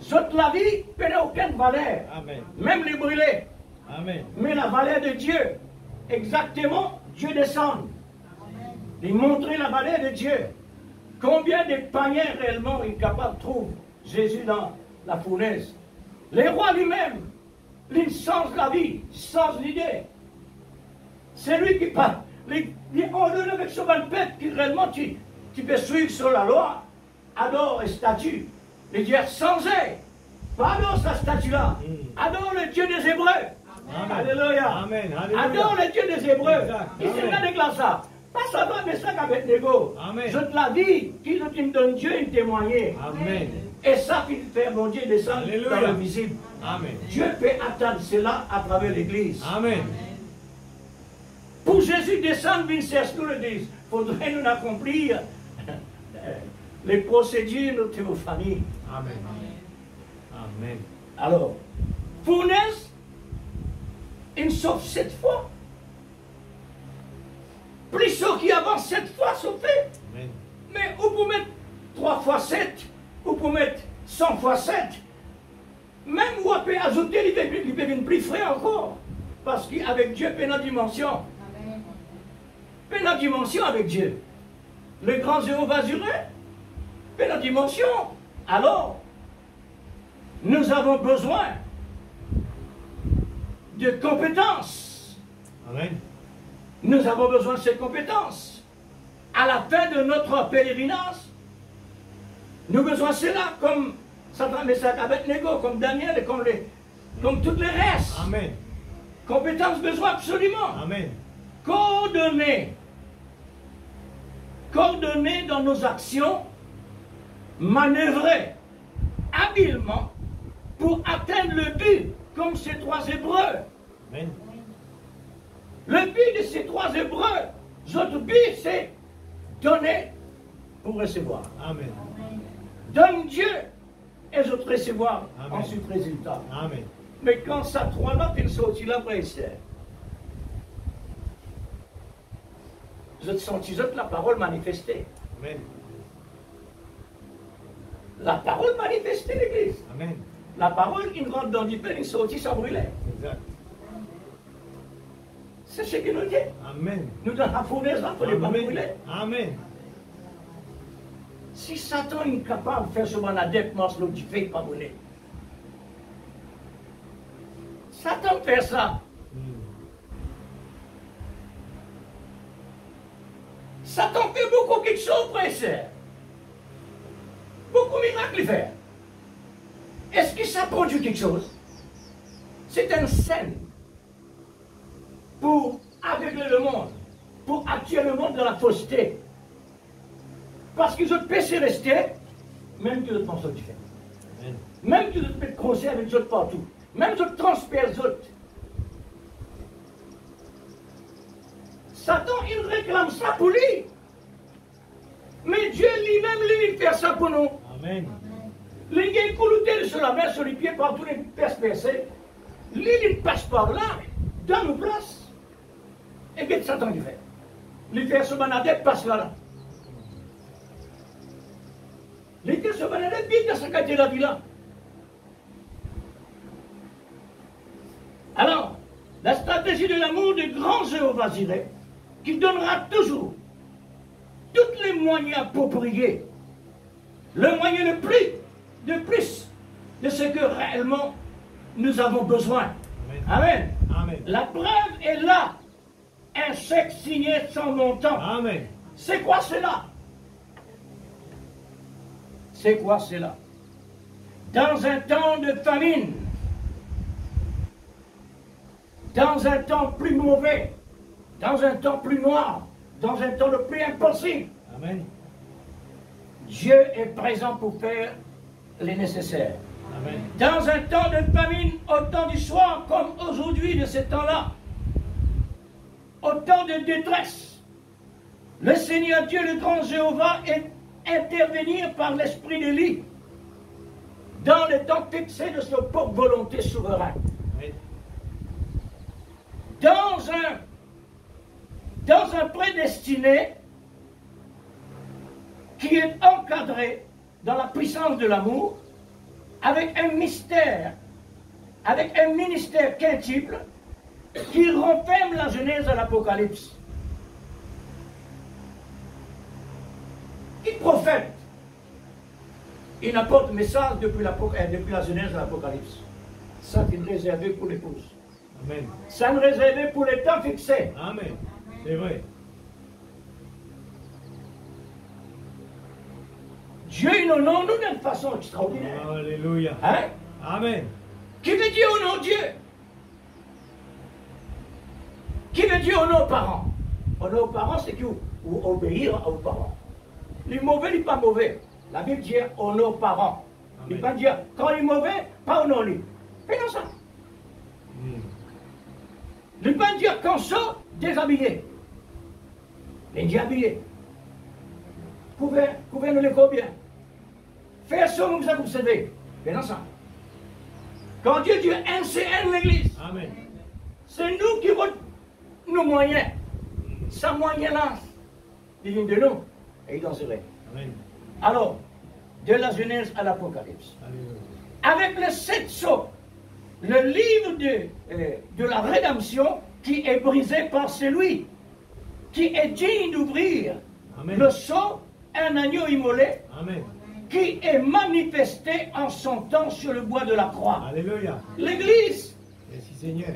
Votre la vie n'a aucune valeur. Amen. Même les brûler. Amen. Mais la valeur de Dieu, exactement, Dieu descend. Il montrait la valeur de Dieu. Combien de païens réellement incapables trouvent Jésus dans la fournaise? Les rois lui-même, il change la vie, il change l'idée. C'est lui qui parle. On donne avec ce peuple qui réellement tu peux suivre sur la loi, adore les statues. Les dieux changés. Pas adore sa statue-là. Adore le Dieu des Hébreux. Amen. Alléluia. Amen. Alléluia. Adore le Dieu des Hébreux. Exact. Il s'est Amen. pas déclaré ça. Pas seulement Meshach avec Abednego. Amen. Je te la vie, qui nous donne Dieu une témoigner. Amen. Et ça qui fait mon Dieu descendre Alléluia. dans l'invisible. Amen. Dieu peut atteindre cela à travers l'Église. Amen. Pour Jésus descendre, Vincent nous le disent. Il faudrait nous accomplir les procédures de nos familles. Amen. Amen. Alors, fournaise, il sauve 7 fois. Plus ceux qui avancent 7 fois sauvés. Amen. Mais vous pouvez mettre 3 fois 7, vous pouvez mettre 100 fois 7. Même vous pouvez ajouter, il peut venir plus frais encore. Parce qu'avec Dieu, il y a une dimension. Il y a une dimension avec Dieu. Le grand Jéhovah Jireh, il y a une dimension. Alors, nous avons besoin de compétences. Amen. Nous avons besoin de ces compétences. À la fin de notre pèlerinage, nous avons besoin de cela, comme Sadrach, Meshach, Abednego, comme Daniel et comme tous les restes. Amen. Compétences, besoin absolument. Amen. Coordonner dans nos actions, manœuvrer habilement pour atteindre le but, comme ces 3 Hébreux. Amen. Le but de ces 3 Hébreux, notre but, c'est donner pour recevoir. Amen. Donne Dieu et autres recevoir. Amen. Ensuite, résultat. Amen. Mais quand ça 3 là, ils sont là après Esther. Vous êtes senti la parole manifestée. Amen. La parole manifestée, l'Église. Amen. La parole, il rentre dans du pain, il sortit sans brûler. Exact. C'est ce qu'il nous dit. Amen. Nous, dans la fournaise, là, il ne faut pas brûler. Amen. Si Satan est capable de faire ce qu'on a dépensé, l'autre, il ne fait pas brûler. Satan fait ça. Satan fait beaucoup quelque chose, frère. Beaucoup de miracles il fait. Est-ce que ça produit quelque chose? C'est une scène pour aveugler le monde, pour attirer le monde dans la fausseté. Parce qu'ils ont péché rester, même que le pensent différent. Même que le mettre conseil avec les autres partout. Même que le transfert les autres. Satan, il réclame ça pour lui. Mais Dieu lui-même, lui, il fait ça pour nous. Amen. Les gars, ils coulent sur la main, sur les pieds, partout, les pièces percées. Lui, il passe par là, dans nos places. Et qu'est-ce que Satan lui fait? Il fait ce banadette, passe là. Il fait ce banadette, vite dans sa qualité de la vie là. Alors, la stratégie de l'amour du grand Jéhovah Jireh, qui donnera toujours tous les moyens appropriés, le moyen de plus de ce que réellement nous avons besoin. Amen. Amen. La preuve est là. Un chèque signé sans montant. Amen. C'est quoi cela? C'est quoi cela? Dans un temps de famine, dans un temps plus mauvais, dans un temps plus noir, dans un temps le plus impossible, Amen. Dieu est présent pour faire les nécessaires. Amen. Dans un temps de famine, au temps du soir, comme aujourd'hui de ce temps-là, au temps de détresse, le Seigneur Dieu, le grand Jéhovah, est intervenir par l'esprit d'Élie dans le temps fixé de sa propre volonté souveraine. Amen. Dans un dans un prédestiné qui est encadré dans la puissance de l'amour, avec un mystère, avec un ministère quintuple qui renferme la Genèse à l'Apocalypse. Il prophète. Il apporte le message depuis la Genèse à l'Apocalypse. Ça, c'est réservé pour l'épouse. Amen. Ça est réservé pour les temps fixés. Amen. C'est vrai. Dieu, il nous nomme d'une façon extraordinaire. Alléluia. Hein? Amen. Qui veut dire au nom de Dieu? Qui veut dire au nom aux parents? Au nom aux parents, c'est qui obéir aux parents. Les mauvais, il n'est pas mauvais. La Bible dit au nom aux parents. Il ne pas dire quand il est mauvais, pas au nom de lui. Fais non ça. Il ne pas dire quand ça, déshabillé. Les dit habillé. Couvert nous les bien. Fais ça, vous savez. Fais non ça. Quand Dieu dit NCN l'église, Amen. c'est nous qui avons nos moyens. Sans moyen-là, il vient de nous et il danserait. Amen. Alors, de la Genèse à l'Apocalypse, avec les 7 sceaux, le livre de la rédemption qui est brisé par celui qui est digne d'ouvrir le sceau, un agneau immolé, Amen. qui est manifesté en son temps sur le bois de la croix. Alléluia. L'Église, Merci Seigneur.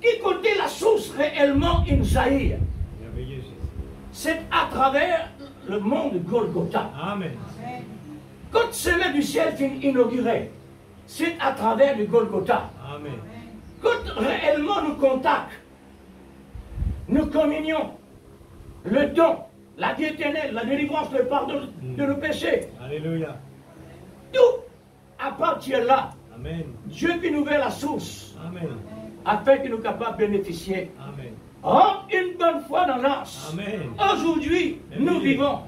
qui côté la source réellement in jaillir, Merveilleux Jésus. c'est à travers le monde de Golgotha. Amen. Quand le chemin du ciel est inauguré, c'est à travers le Golgotha. Amen. Quand réellement nous contactons, nous communions, le don, la vie éternelle, la délivrance, le pardon de nos péchés, Alléluia. tout appartient là. Amen. Dieu qui nous veut la source, Amen. afin que nous soyons capables de bénéficier. Amen. Oh, une bonne fois dans l'as. Amen. Aujourd'hui, nous vivons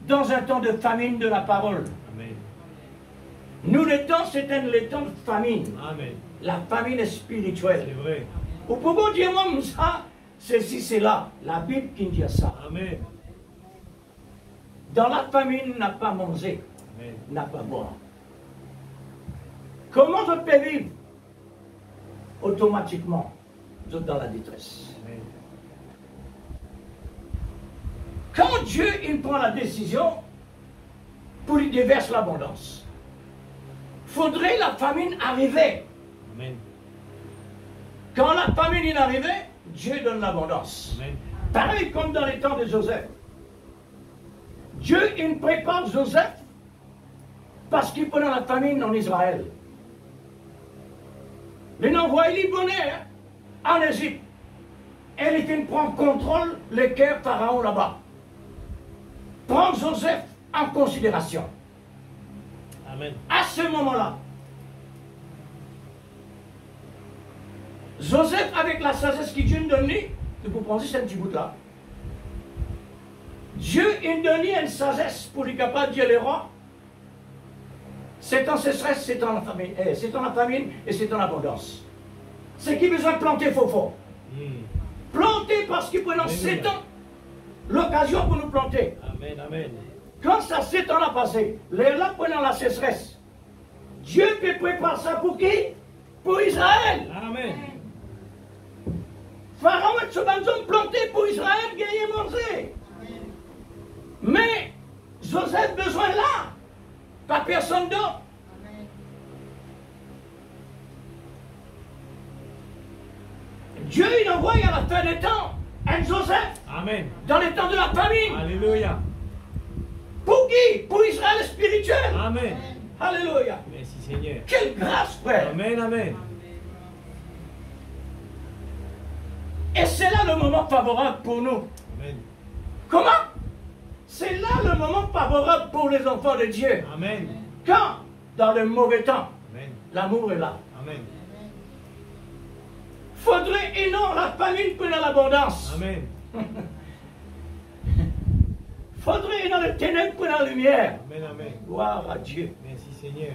dans un temps de famine de la parole. Amen. Nous, le temps, c'est le temps de famine. Amen. La famine est spirituelle. C'est vrai. Au pouvez dire moi ça, ceci, c'est là. La Bible qui dit ça. Amen. Dans la famine, n'a pas mangé, Amen. n'a pas boire. Comment je peux vivre? Automatiquement, vous êtes dans la détresse. Amen. Quand Dieu il prend la décision pour lui déverser l'abondance, faudrait la famine arriver. Amen. Quand la famine est arrivée, Dieu donne l'abondance. Amen. Pareil comme dans les temps de Joseph. Dieu il prépare Joseph parce qu'il pendant la famine en Israël. Il envoie Libonais en Égypte. Et il prend contrôle le cœur Pharaon là-bas. Prends Joseph en considération. Amen. À ce moment-là, Joseph, avec la sagesse qui Dieu nous donne, vous pensez c'est un petit bout là. Dieu il donne une sagesse pour être capable de dire les rois. C'est en sécheresse, c'est en famine, et c'est en abondance. C'est qui besoin de planter faux. Planter parce qu'il pendant 7 ans, l'occasion pour nous planter. Amen. Amen. Quand ça 7 ans a passé, là pendant la sécheresse, Dieu peut préparer ça pour qui? Pour Israël. Amen. Pharaon et ce banzon planté pour Israël, gagner manger. Mais Joseph besoin là, pas personne d'autre. Dieu il envoie à la fin des temps un Joseph. Amen. Dans les temps de la famine. Alléluia. Pour qui? Pour Israël spirituel. Amen. Alléluia. Merci Seigneur. Quelle grâce, frère. Amen. Amen. Et c'est là le moment favorable pour nous. Amen. Comment? C'est là le moment favorable pour les enfants de Dieu. Amen. Quand? Dans le mauvais temps, Amen. l'amour est là. Amen. Faudrait et non la famine pour l'abondance. Amen. Faudrait et non le ténèbre pour la lumière. Amen. Amen. Gloire à Dieu. Merci Seigneur.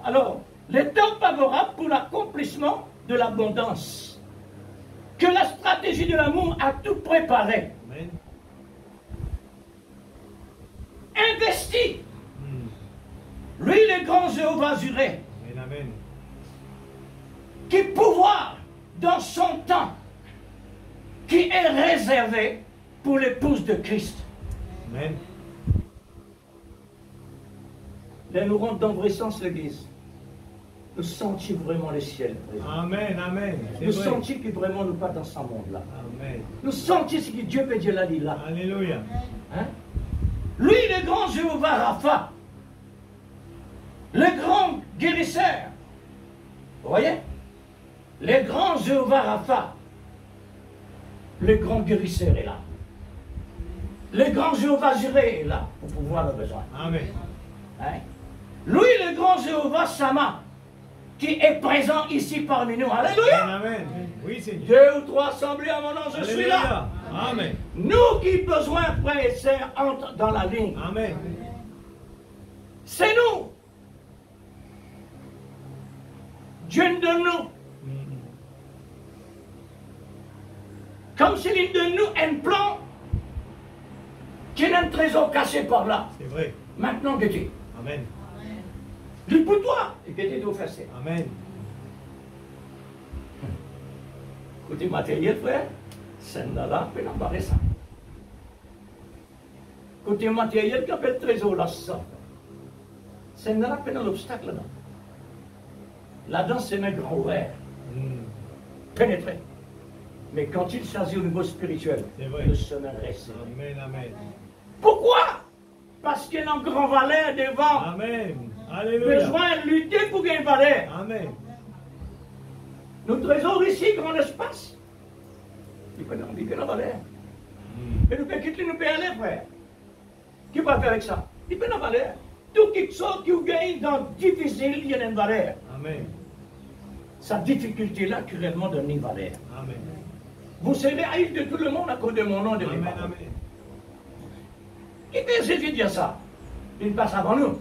Alors, le temps favorable pour l'accomplissement de l'abondance. que la stratégie de l'amour a tout préparé. Amen. Investi. Lui, le grand Jéhovah juré, Amen. Amen. qui pouvoir dans son temps, qui est réservé pour l'épouse de Christ. Amen. Là, nous rentrons dans le vrai sens, l'Église. Nous sentions vraiment le ciel. Amen. Amen. Nous sentions que vraiment nous pas dans ce monde-là. Amen. Nous sentions que Dieu peut dire là. Alléluia. Hein? Lui, le grand Jéhovah Rapha, le grand guérisseur. Vous voyez? Le grand Jéhovah Rapha, le grand guérisseur est là. Le grand Jéhovah Jireh est là pour pouvoir le besoin. Amen. Hein? Lui, le grand Jéhovah Sama, qui est présent ici parmi nous. Alléluia. Amen. Oui, Seigneur. 2 ou 3 assemblées à mon nom, je suis là. Amen. Nous qui besoin, frères et sœurs, entrent dans la ligne. Amen. C'est nous. Dieu nous donne nous. Comme s'il donne nous un plan qui est un trésor caché par là. C'est vrai. Maintenant, Dieu. Amen. Dis pour toi et que tu dois faire ça. Amen. Côté matériel, frère, c'est là, peut embarrer ça. Côté matériel, qui appelle trésor là, ça. C'est là, peut l'obstacle là-dedans. Là-dedans, c'est un grand ouvert. Pénétrer. Mais quand il s'agit au niveau spirituel, le chemin reste. Amen, amen. Pourquoi? Parce qu'il y a une grande valeur devant. Amen. Alléluia. Besoin de lutter pour gagner une valeur. Amen. Notre trésor ici, grand espace. Il peut nous dire la valeur. Mais nous pouvons quitter, nous pouvons aller, frère. Qui va faire avec ça? Il peut nous valeur. Tout quelque chose qui gagne dans difficile, il y a une valeur. Amen. Sa difficulté-là, qui réellement donne une valeur. Amen. Vous serez haïs de tout le monde à cause de mon nom de mes Amen. paroles. Amen. Qui peut Jésus dire ça? Il passe avant nous.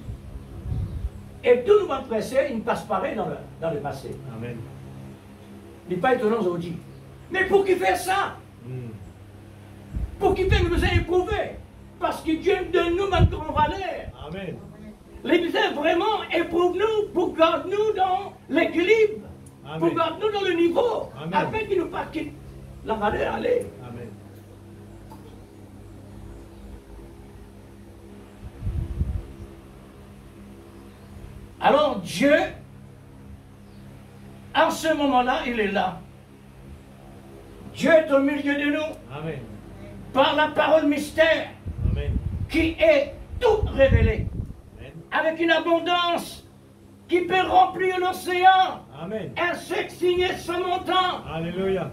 Et tout nous va presser, il passe pareil dans le passé. Amen. Il n'est pas étonnant aujourd'hui. Mais pour qui fait ça? Pour qui fait nous besoin éprouver? Parce que Dieu donne nous notre grande valeur. Amen. L'Église vraiment éprouve-nous pour garder nous dans l'équilibre. Pour garder nous dans le niveau. Amen. Afin qu'il nous pas quitte la valeur aller. Amen. Alors Dieu, en ce moment-là, il est là. Dieu est au milieu de nous. Amen. Par la parole mystère. Amen. Qui est tout révélé. Amen. Avec une abondance qui peut remplir l'océan. Amen. Un chèque signé sans montant. Alléluia.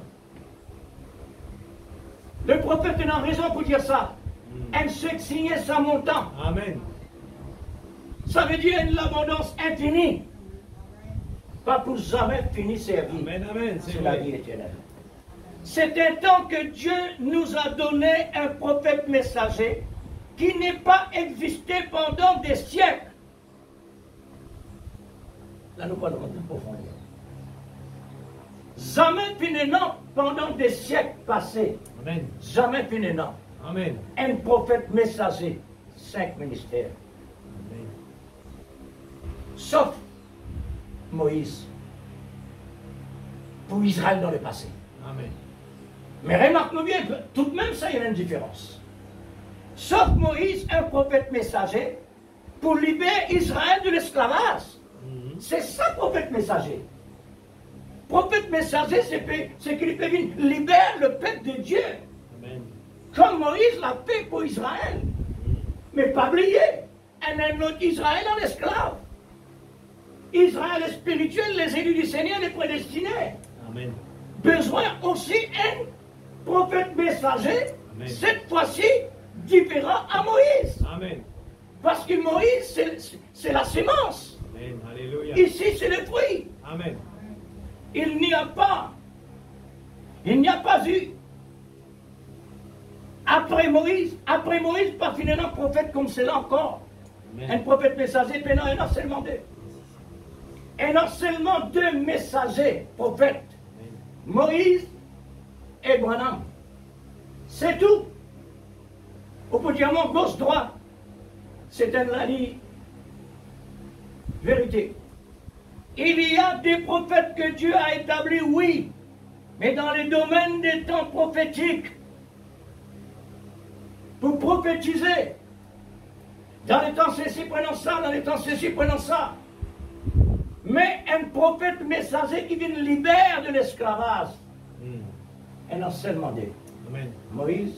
Le prophète a raison pour dire ça. Un chèque signé sans montant. Amen. Ça veut dire une abondance infinie. Pas pour jamais finir servir. Amen. Amen. C'est la vie éternelle. C'est un temps que Dieu nous a donné un prophète messager qui n'est pas existé pendant des siècles. Là, nous parlons de profondeur. Jamais finissant pendant des siècles passés. Amen. Jamais finissant. Amen. Un prophète messager, 5 ministères. Amen. Sauf Moïse. Pour Israël dans le passé. Amen. Mais remarque-nous bien, tout de même, ça, il y a une différence. Sauf Moïse, un prophète messager, pour libérer Israël de l'esclavage. C'est ça, prophète messager. Prophète messager, c'est qu'il peut venir libérer le peuple de Dieu. Amen. Comme Moïse l'a fait pour Israël. Mais pas oublier, un autre Israël en esclave. Israël est spirituel, les élus du Seigneur, les prédestinés. Amen. Besoin aussi un prophète messager, Amen. cette fois-ci différent à Moïse. Amen. Parce que Moïse, c'est la semence. Amen. Alléluia. Ici, c'est le fruit. Amen. Il n'y a pas eu, après Moïse, pas finalement prophète comme cela encore. Amen. Un prophète messager, mais non, il y en a seulement deux. Il y en a seulement deux messagers, prophètes. Moïse et Branham. C'est tout. On peut dire mon gauche-droite. C'est un lani. Vérité. Il y a des prophètes que Dieu a établis, oui, mais dans les domaines des temps prophétiques, pour prophétiser. Dans les temps ceci, prenons ça, dans les temps ceci, prenons ça. Mais un prophète messager qui vient libérer de l'esclavage, un enseignement de Moïse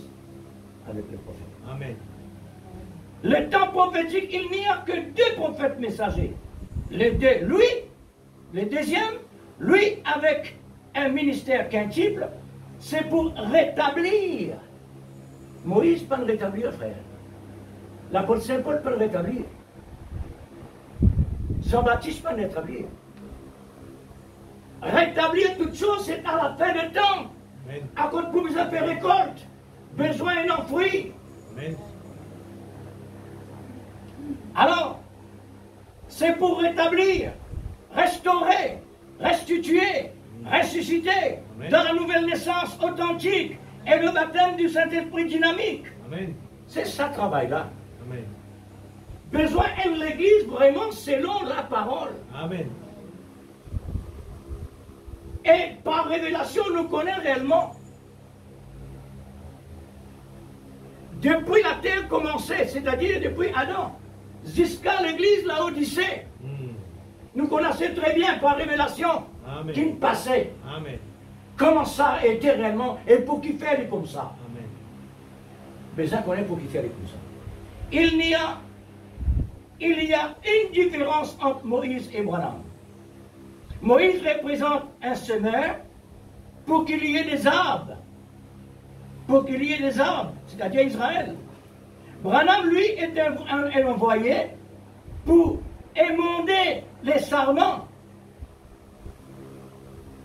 avec le prophète. Amen. Le temps prophétique, il n'y a que deux prophètes messagers. Les deux, lui, le deuxième, lui avec un ministère quintuple, c'est pour rétablir. Moïse peut le rétablir, frère. L'apôtre Saint Paul peut le rétablir. Jean-Baptiste peut le rétablir. Rétablir toute chose, c'est à la fin de temps. Amen. À cause pour vous faire récolte, besoin d'un fruit. Amen. Alors, c'est pour rétablir, restaurer, restituer, ressusciter Amen. dans la nouvelle naissance authentique et le baptême du Saint-Esprit dynamique. Amen. C'est ça le travail-là. Amen. Besoin de l'Église vraiment selon la parole. Amen. Et par révélation, nous connaissons réellement. Depuis la terre commençait, c'est-à-dire depuis Adam, jusqu'à l'Église, la Odyssée, nous connaissons très bien par révélation Amen. qui passait. Amen. Comment ça était réellement et pour qui faire comme ça. Amen. Besoin connaît pour qui faire comme ça. Il y a une différence entre Moïse et Branham. Moïse représente un semeur pour qu'il y ait des arbres. Pour qu'il y ait des arbres, c'est-à-dire Israël. Branham, lui, est un envoyé pour émonder les sarments.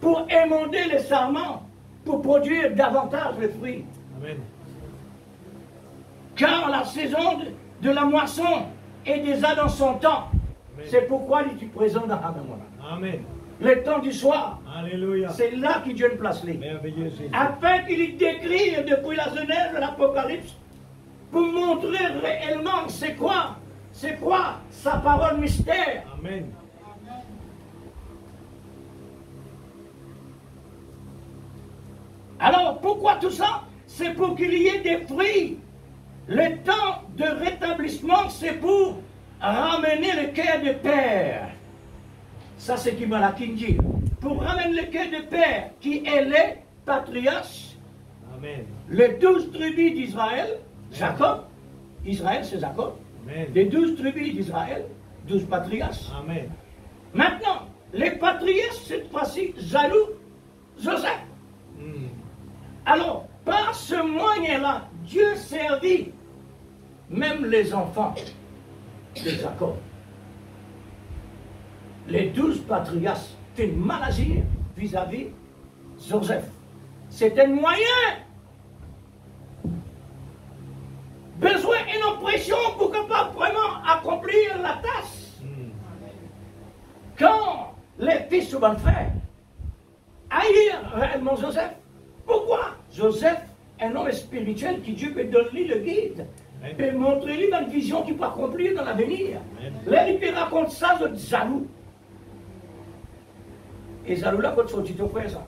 Pour émonder les sarments, pour produire davantage de fruits. Amen. Car la saison de la moisson est déjà dans son temps. C'est pourquoi il est présent dans Hagamona. Amen. Le temps du soir, Alléluia. c'est là que Dieu le place. Merveilleux Jésus. Afin qu'il y décrit depuis la Genèse de l'Apocalypse, pour montrer réellement c'est quoi sa parole mystère. Amen. Alors, pourquoi tout ça? C'est pour qu'il y ait des fruits. Le temps de rétablissement, c'est pour ramener le cœur de père. Ça, c'est qui m'a la dit. Pour ramener le cœur de père, qui est les patriarches, Amen. les 12 tribus d'Israël, Jacob, Israël c'est Jacob, Amen. les 12 tribus d'Israël, 12 patriarches. Amen. Maintenant, les patriarches, cette fois-ci, jaloux Joseph. Alors, par ce moyen-là, Dieu servit même les enfants de Jacob. Les 12 patriarches étaient mal agir vis-à-vis Joseph. C'est un moyen. Besoin d'une oppression pour capable vraiment accomplir la tâche. Quand les fils de mon frère haïrent réellement Joseph, pourquoi? Joseph, un homme spirituel qui Dieu peut donner le guide, peut montrer lui une vision qu'il peut accomplir dans l'avenir. Là, il peut raconter ça de jaloux. Et jaloux là, quand sorti, tu frère ça.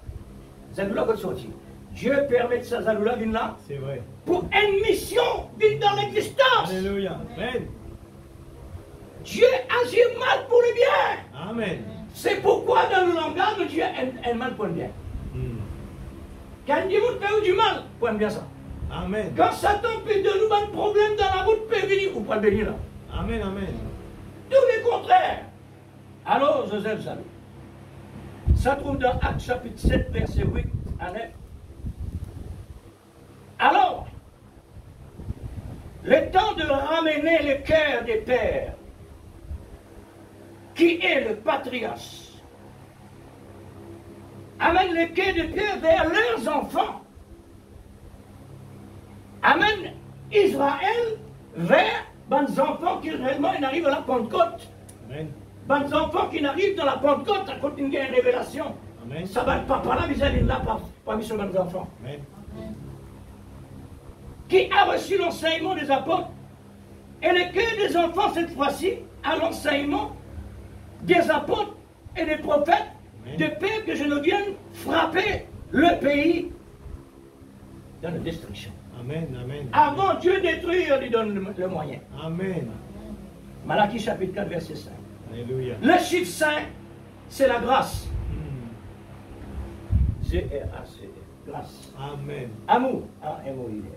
Jaloux là, quand sorti. Dieu permet que ça jaloux là vienne là. C'est vrai. Pour une mission vienne dans l'existence. Alléluia. Amen. Dieu agit mal pour le bien. Amen. C'est pourquoi dans le langage, Dieu est mal pour le bien. Quand Dieu vous fait du mal, pour bien ça. Amen. Quand Satan peut de nous un problème dans la route, peut venir ou pas venir là. Amen. Amen. Tout le contraire. Alors, Joseph Salou. Ça trouve dans Actes chapitre 7, verset 8 à 9. Alors, le temps de ramener le cœur des pères, qui est le patriarche, amène le cœur des pères vers leurs enfants. Amène Israël vers les enfants qui réellement arrivent à la Pentecôte. Amen. Les enfants qui arrivent dans la Pentecôte à cause d'une révélation. Amen. Ça va pas par là, mais ils allaient là parmi seulement les enfants. Amen. Qui a reçu l'enseignement des apôtres et le cœur des enfants cette fois-ci à l'enseignement des apôtres et des prophètes, de peur que je ne vienne frapper le pays dans la destruction. Amen, amen. Avant Dieu détruire, lui donne le moyen. Amen. Malachie chapitre 4, verset 5. Alléluia. Le chiffre 5, c'est la grâce. G-R-A-C, grâce. Amen. Amour, A-M-O-U-R.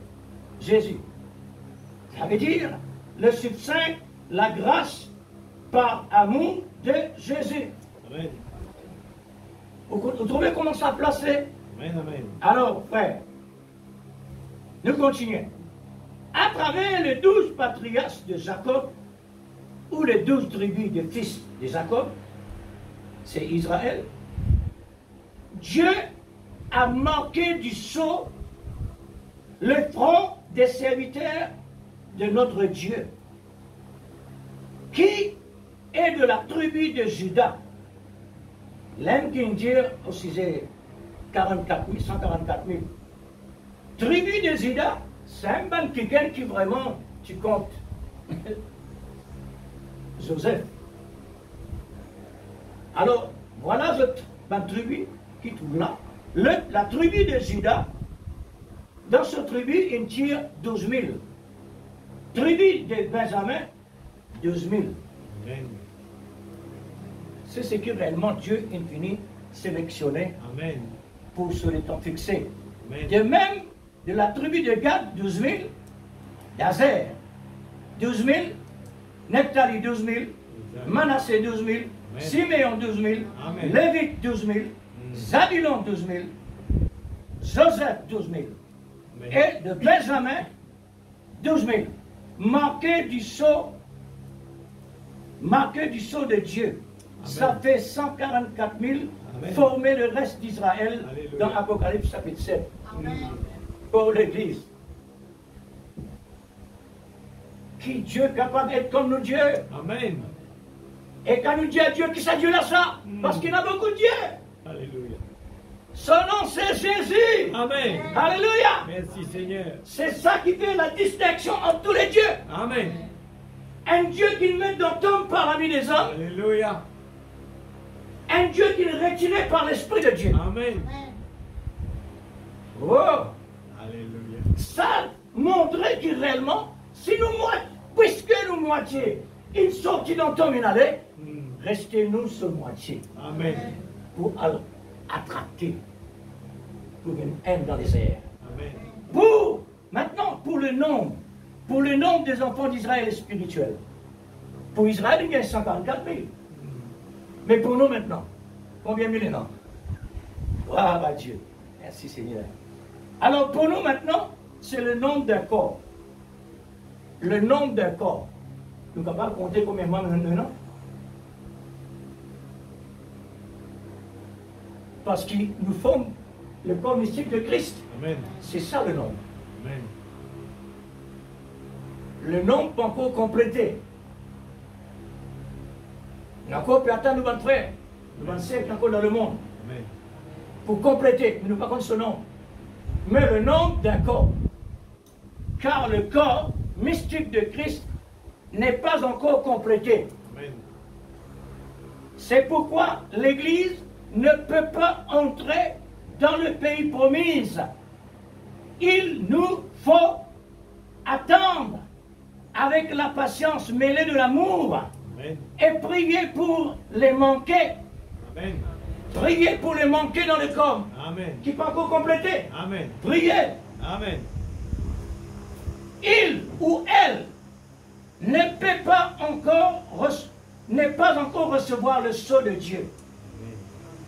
Jésus. Ça veut dire, le chiffre 5, la grâce par amour de Jésus. Amen. Vous trouvez comment ça placé? Amen, amen. Alors, frère, nous continuons. À travers les 12 patriarches de Jacob, ou les 12 tribus des fils de Jacob, c'est Israël, Dieu a marqué du sceau le front des serviteurs de notre Dieu, qui est de la tribu de Juda. L'un qui dit aussi c'est 144 000. Tribu de Juda, c'est un bon quelqu'un qui vraiment, tu comptes. Joseph. Alors, voilà la tribu qui trouve là. La tribu de Juda, dans cette tribu, il tire 12 000. Tribu de Benjamin, 12 000. Amen. C'est ce que réellement Dieu infini sélectionné Amen. pour ce temps fixé. Amen. De même, de la tribu de Gad, 12 000. d'Azer, 12 000. Nephtali, 12 000. Manassé, 12 000. Siméon, 12 000. Amen. Lévite, 12 000. Zabulon, 12 000. Joseph, 12 000. Et de Benjamin, 12 000. Marqué du sceau de Dieu. Amen. Ça fait 144 000 former le reste d'Israël dans Apocalypse chapitre 7. Amen. Pour l'Église. Qui Dieu est capable d'être comme nous Dieu. Amen. Et quand nous dit à Dieu, qui c'est Dieu là ça? Parce qu'il y a beaucoup de Dieu. Alléluia. Son nom c'est Jésus. Amen. Alléluia. Merci Seigneur. C'est ça qui fait la distinction entre tous les dieux. Amen. Un Dieu qui met dans ton parmi les hommes. Alléluia. Un Dieu qui est retiré par l'Esprit de Dieu. Amen. Oh. Alléluia. Ça montrait que réellement, si nous puisque nous moitié, une sortie dans ton allée, restez-nous ce moitié. Amen. Pour attraper, pour une haine dans les airs. Amen. Maintenant, pour le nombre des enfants d'Israël spirituels. Pour Israël, il y a 144 000. Mais pour nous maintenant, combien mille noms? Waouh, Dieu. Merci Seigneur. Alors pour nous maintenant, c'est le nombre d'un corps. Le nombre d'un corps. Nous sommes capables de compter combien de membres maintenant? Parce qu'ils nous forment le corps mystique de Christ. Amen. C'est ça le nombre. Amen. Le nombre pas encore complété. Il y a encore plus attendre nos frères, nos siècles encore dans le monde. Amen. Pour compléter, mais nous ne pas contre ce nombre. Mais le nombre d'un corps. Car le corps mystique de Christ n'est pas encore complété. Amen. C'est pourquoi l'Église ne peut pas entrer dans le pays promis. Il nous faut attendre avec la patience mêlée de l'amour et prier pour les manquer. Amen. Priez pour les manquer dans le corps. Amen. Qui n'est pas encore complété. Amen. Priez. Amen. Il ou elle ne peut pas encore recevoir le sceau de Dieu.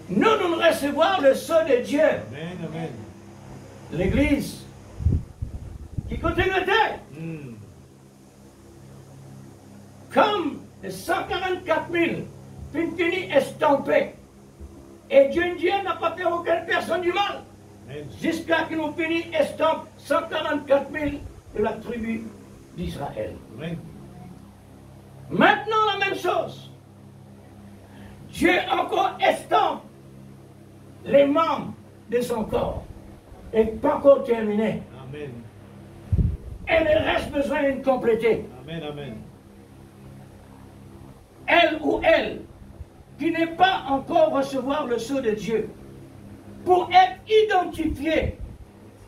Nous devons recevoir le sceau de Dieu. Amen. Amen. L'Église qui continue comme les 144 000 fini estampés. Et Dieu n'a pas fait aucune personne du mal. Jusqu'à ce que nous finissions estampés 144 000 de la tribu d'Israël. Maintenant la même chose. Dieu encore estampe les membres de son corps. n'est pas encore terminée. Amen. Elle reste besoin d'être complétée. Amen, amen. Elle ou elle qui n'est pas encore recevoir le sceau de Dieu pour être identifié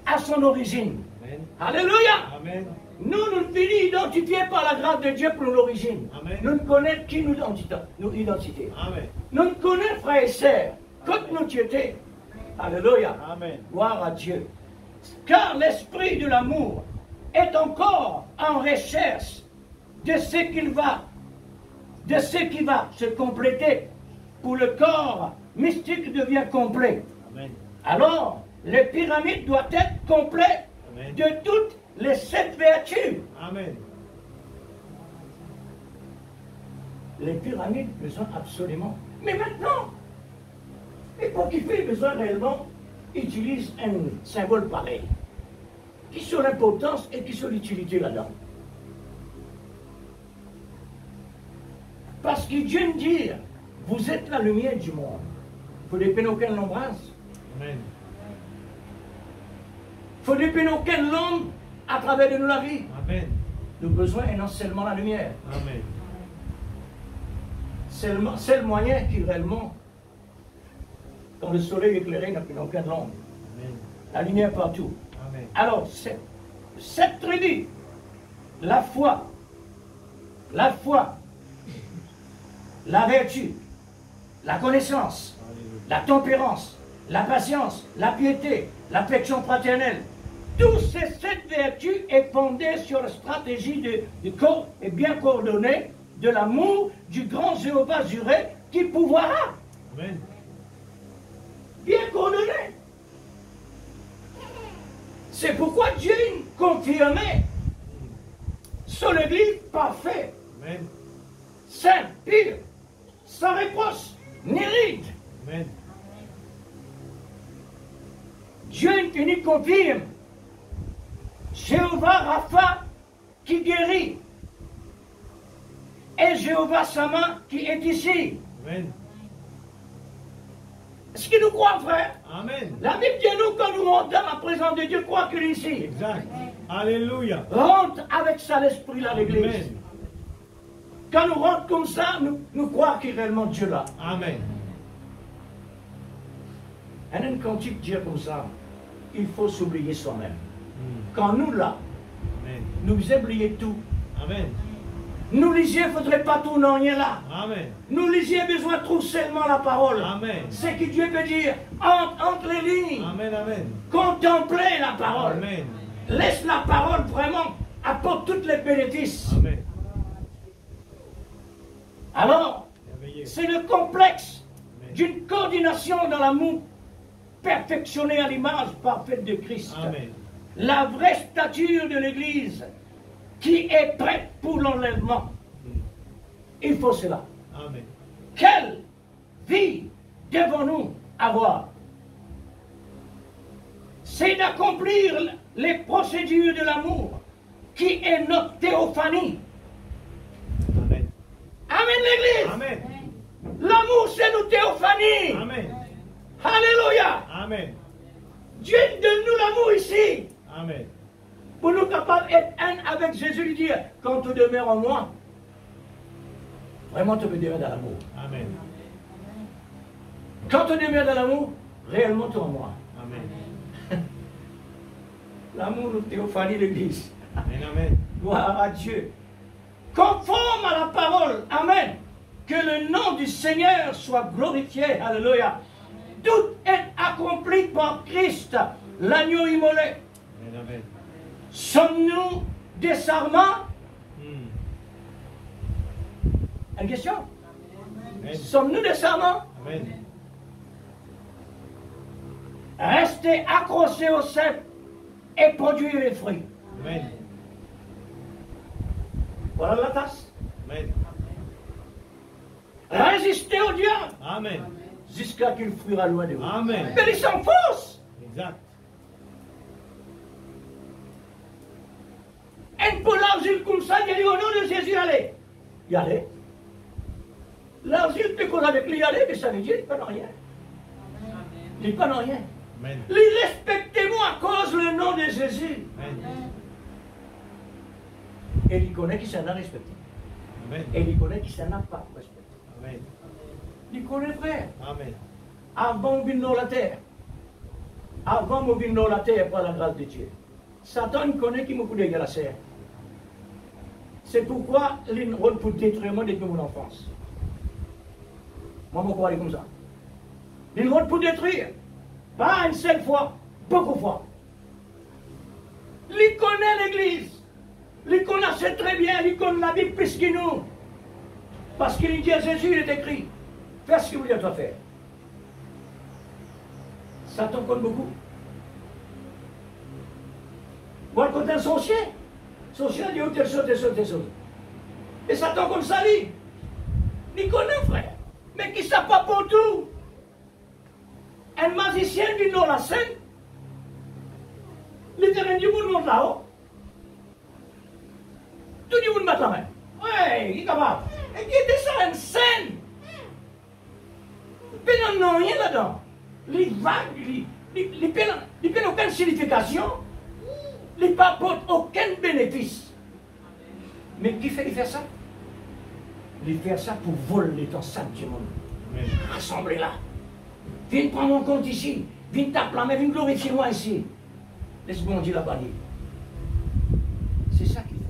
à son origine. Amen. Alléluia. Amen. Nous ne finissons identifiés par la grâce de Dieu pour l'origine. Amen. Nous ne connaissons qui nous identité. Amen. Nous ne connaissons, frères et sœurs, que nous étions. Alléluia. Amen. Gloire à Dieu. Car l'esprit de l'amour est encore en recherche de ce qui va se compléter pour le corps mystique devient complet. Amen. Alors, les pyramides doivent être complètes Amen. de toutes les 7 vertus. Amen. Les pyramides besoin absolument. Mais maintenant, et pour qu'il fait besoin réellement, utilise un symbole pareil. Qui sont l'importance et qui sont l'utilité là-dedans. Parce que Dieu nous dit, vous êtes la lumière du monde. Il faut des auquel l'embrasse. Amen. Il faut des auquel l'homme à travers de nous la vie. Amen. Nous avons besoin et non seulement la lumière. Amen. C'est le moyen qui réellement, quand le soleil est éclairé, n'a plus aucun l'ombre. Amen. La lumière partout. Amen. Alors, cette tribu, la foi, la vertu, la connaissance, Alléluia. la tempérance, la patience, la piété, l'affection fraternelle, toutes ces 7 vertus est fondée sur la stratégie du corps et bien coordonnée de l'amour du grand Jéhovah juré qui pourvoira. Amen. Bien coordonné. C'est pourquoi Dieu confirmait sur l'Église parfaite, Amen. sainte, pure, sans reproche, ni ride. Amen. Dieu infini confirme Jéhovah Rapha qui guérit et Jéhovah Sama qui est ici. Amen. Est-ce que nous croyons, frère? Amen. La Bible dit nous, quand nous rentrons dans la présence de Dieu, crois qu'il est ici. Exact. Alléluia. Rentre avec ça l'esprit là à l'église. Amen. Quand nous rentrons comme ça, nous croyons qu'il est réellement Dieu là. Amen. Et un cantique Dieu comme ça, il faut s'oublier soi-même. Quand nous là, Amen. nous oublions tout. Amen. Nous lisions, il ne faudrait pas tout non rien là. Amen. Nous lisions besoin de trouver seulement la parole. Amen. C'est que Dieu peut dire entre les lignes. Amen. Amen. Contemplez la parole. Amen. Laisse la parole vraiment apporte tous les bénéfices. Amen. Alors, Merveilleux. c'est le complexe Amen. d'une coordination dans l'amour perfectionné à l'image parfaite de Christ. Amen. La vraie stature de l'Église qui est prête pour l'enlèvement. Il faut cela. Amen. Quelle vie devons-nous avoir? C'est d'accomplir les procédures de l'amour qui est notre théophanie. Amen. Amen l'Église. Amen. L'amour c'est notre théophanie. Amen. Alléluia. Amen. Dieu donne-nous l'amour ici. Amen. Pour nous capables d'être un avec Jésus, lui dire, quand tu demeures en moi, vraiment tu peux demeurer dans l'amour. Amen. Quand tu demeures dans l'amour, réellement tu es en moi. Amen. L'amour nous théophanie l'Église. Amen. Amen. Gloire à Dieu. Conforme à la parole. Amen. Que le nom du Seigneur soit glorifié. Alléluia. Tout est accompli par Christ, l'agneau immolé. Amen. Amen. Sommes-nous des sarments? Une question? Amen. Sommes-nous des sarments? Amen. Restez accrochés au cep et produire les fruits. Amen. Voilà la tasse. Amen. Résistez au diable Amen. jusqu'à qu'il fuira loin de vous. Amen. Mais ils s'enfoncent. Exact. Un peu l'argile comme ça, il dit au nom de Jésus, allez. Y allez. L'argile peut qu'on avec lui, y aller, mais ça veut dire qu'il ne peut rien. Il ne peut rien. Amen. Les respectez-moi à cause du nom de Jésus. Et il connaît qui s'en a respecté. Et il connaît qui s'en a pas respecté. Il connaît, frère. Avant de venir la terre. Avant de venir la terre par la grâce de Dieu. Satan connaît qui me coule la serre. C'est pourquoi il a un rôle pour détruire moi depuis mon enfance. Moi, je crois comme ça. Il a un rôle pour détruire. Pas une seule fois, beaucoup de fois. Il connaît l'Église. Il connaît très bien, il connaît la Bible plus que nous. Parce qu'il dit à Jésus, il est écrit, fais ce que vous doit faire. Satan compte beaucoup. Moi, quand un sorcier dit, oh, telle chose. Et Satan comme ça, il connaît, frère. Mais qui ne sait pas pour tout. Un magicien qui dans la scène, les terrains du monde montent là-haut. Tout le monde met la main. Ouais, il est capable. Et qui était sur une scène. Il n'y a rien là-dedans. Les vagues, il n'y a aucune signification. Il n'y apporte aucun bénéfice. Mais qui fait ça? Il fait ça pour voler ton sac du monde. Rassemblez là. Viens prendre mon compte ici. Viens t'acclamer, viens glorifier moi ici. Laisse-moi dire la bannière. C'est ça qu'il fait.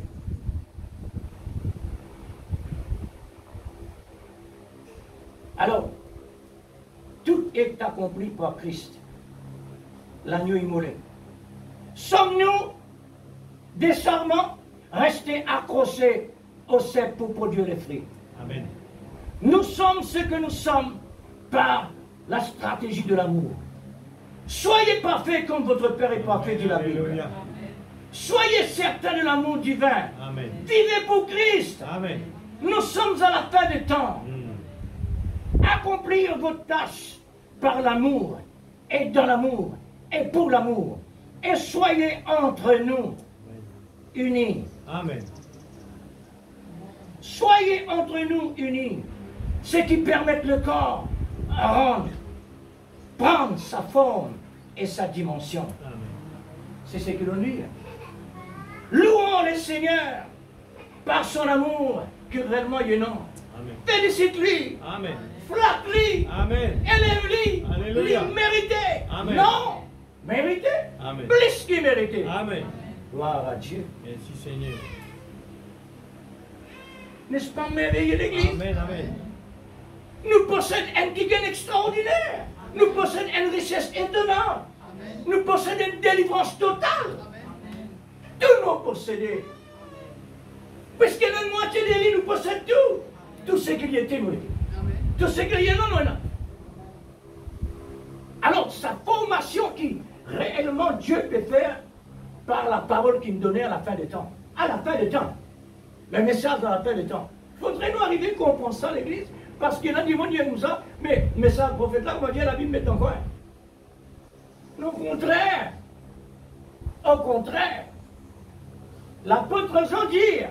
Alors, tout est accompli par Christ, l'agneau immolé. Sommes-nous des serments restés accrochés au cep pour produire les fruits? Amen. Nous sommes ce que nous sommes par la stratégie de l'amour. Soyez parfaits comme votre Père est parfait, dit la Bible. Soyez certains de l'amour divin. Amen. Vivez pour Christ. Amen. Nous sommes à la fin des temps. Accomplir vos tâches par l'amour, et dans l'amour, et pour l'amour. Et soyez entre nous unis. Amen. Soyez entre nous unis. Ce qui permet le corps à prendre sa forme et sa dimension. C'est ce que l'on dit. Louons le Seigneur par son amour que réellement il est non. Félicite-lui. Amen. Flatte-lui. Amen. Élève-lui. Alléluia. Lui mérité. Amen. Non. Mérité. Amen. Plus qu'il mérité. Amen. Gloire à Dieu. Merci Seigneur. N'est-ce pas merveilleux l'Église? Amen. Amen. Nous possédons un gain extraordinaire. Nous possédons une richesse étonnante. Nous possédons une délivrance totale. Tout nous possédons. Puisque la moitié de l'île nous possède tout. Tout ce qu'il y a témoigné. Tout ce qu'il y a non. Alors, sa formation qui réellement Dieu peut faire par la parole qu'il me donnait à la fin des temps. À la fin des temps. Le message à la fin des temps. Faudrait nous arriver à comprendre ça, l'Église. Parce qu'il a dit, mon Dieu, comme ça, mais le message prophète là, comment dire la Bible met en quoi? Au contraire. Au contraire. L'apôtre Jean dit,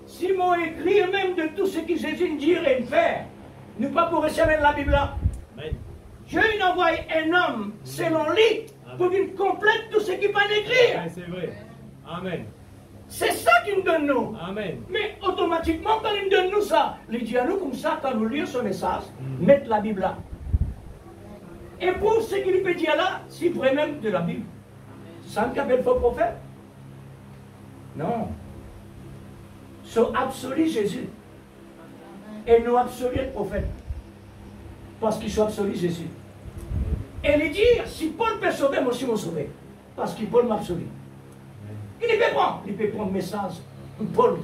Simon écrit même de tout ce que Jésus me dit et me fait. Nous pas pour recevoir la Bible là. Dieu il envoie un homme selon lui pour qu'il complète tout ce qu'il va écrire. C'est vrai. Amen. C'est ça qu'il nous donne nous. Amen. Mais automatiquement, quand il nous donne nous ça, il dit à nous comme ça, quand nous lisons ce message, mettre la Bible là. Et pour ce qu'il peut dire là, c'est vrai même de la Bible. Sans qu'il y ait faux prophète. Non. C'est absolu Jésus. Et nous absolu le prophète. Parce qu'ils sont absolus Jésus. Et il dit, si Paul peut sauver, moi aussi je vais sauver. Parce que Paul m'a absolu. Il peut prendre le message. Paul,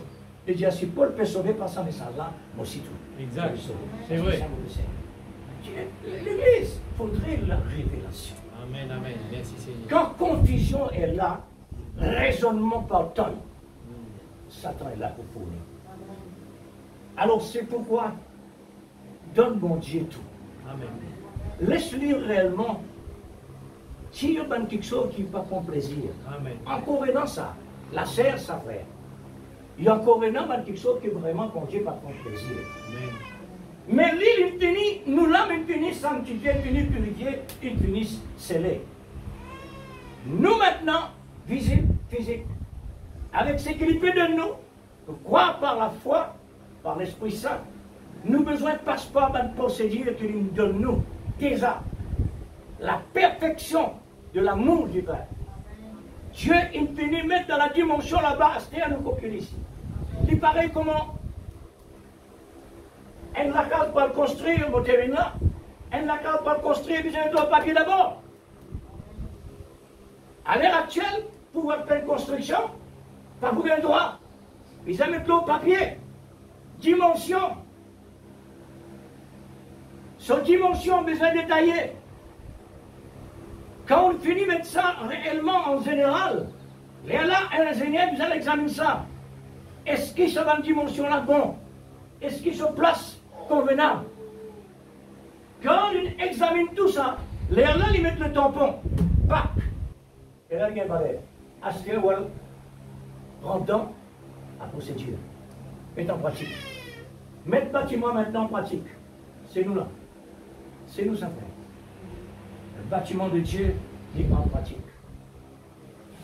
il dit, si Paul peut sauver par ce message-là, moi aussi tout. Exact. C'est vrai. L'Église, il faudrait la révélation. Amen, amen. Merci Seigneur. Quand confusion est là, raisonnement par tonne, Satan est là pour fournir. Alors c'est pourquoi, donne mon Dieu tout. Amen. Laisse-lui réellement tire dans quelque chose qui va prendre plaisir. Amen. Encore dans ça, la serre, ça frère. Il y a encore dans quelque chose qui vraiment quand Dieu va prendre plaisir. Amen. Mais lui, il finit, nous l'âmes, il finit sanctifié, il finit purifié, il finit scellé. Nous maintenant, visible, physique, avec ce qu'il fait de nous, de croire par la foi, par l'Esprit Saint, nous avons besoin de passeport, de procédure qu'il nous donne, nous, déjà, la perfection de l'amour du Père. Dieu infini met dans la dimension là-bas, c'est à nous copier ici. Il paraît comment elle n'a qu'à pas le construire, mon terrain là. Elle n'a qu'à pas le construire, mais elle doit papier d'abord. À l'heure actuelle, pour faire une construction, pas vous avez le droit. Ils ont mis le papier. Dimension. Son dimension, besoin détaillée. Quand on finit de mettre ça réellement en général, et là, un ingénieur, vous allez examiner ça. Est-ce qu'il se va une dimension là bon? Est-ce qu'il se place convenable? Quand on examine tout ça, les là, ils mettent le tampon. Pac! Et là, il y a un balai. Acheter, voilà. Prends-temps à procédure. Mets en pratique. Mettre le bâtiment maintenant en pratique. C'est nous là. C'est nous ça fait. Le bâtiment de Dieu est en pratique.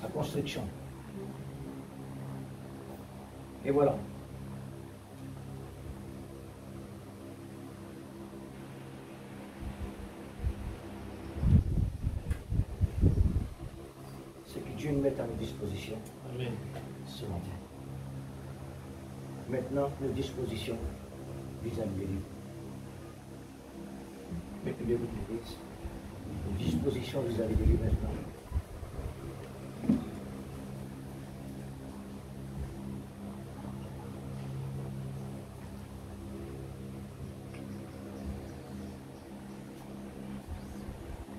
La construction. Et voilà. Ce que Dieu nous met à notre disposition. Amen. Ce matin. Maintenant, nos dispositions vis-à-vis de lui. Mettez-vous l'église. Nos dispositions vis-à-vis de lui maintenant.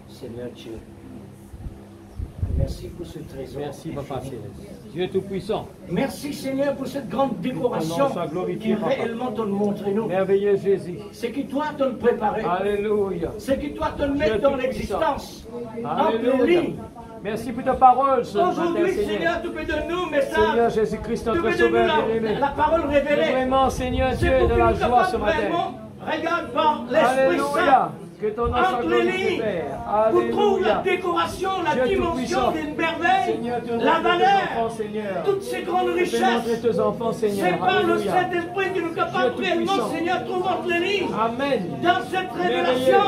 Seigneur Dieu, merci pour ce trésor. Merci, Papa Céleste. Dieu Tout-Puissant. Merci, Seigneur, pour cette grande décoration qui réellement te montre nous. Merveilleux Jésus. Ce qui toi te préparer. Alléluia. Ce qui toi te mettre dans l'existence. Alléluia. Merci pour ta parole ce matin, aujourd'hui, Seigneur. Seigneur, tu peux donner nous message. Seigneur Jésus-Christ, notre Sauveur bien-aimé. La parole révélée. Vraiment, Seigneur Dieu, de la joie ce matin. Regarde par l'Esprit Saint. Que ton nom soit Entre les glorifié, lignes, Père. vous trouvez la décoration, la dimension d'une merveille, la valeur, toutes ces grandes richesses. Tes enfants, Seigneur. C'est par le Saint-Esprit qui nous capable réellement, Seigneur, trouve entre les lignes. Amen. Dans cette révélation,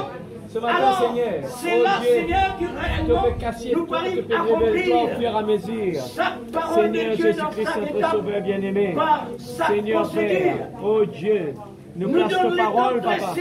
ce matin, alors, Seigneur, c'est là, Seigneur, qui réellement nous arrive à accomplir à mesure. chaque parole Seigneur de Dieu dans Jésus-Christ, chaque notre étape, Sauveur bien-aimé. par sa Seigneur procédure. Père, oh Dieu, nous place ta parole, Papa.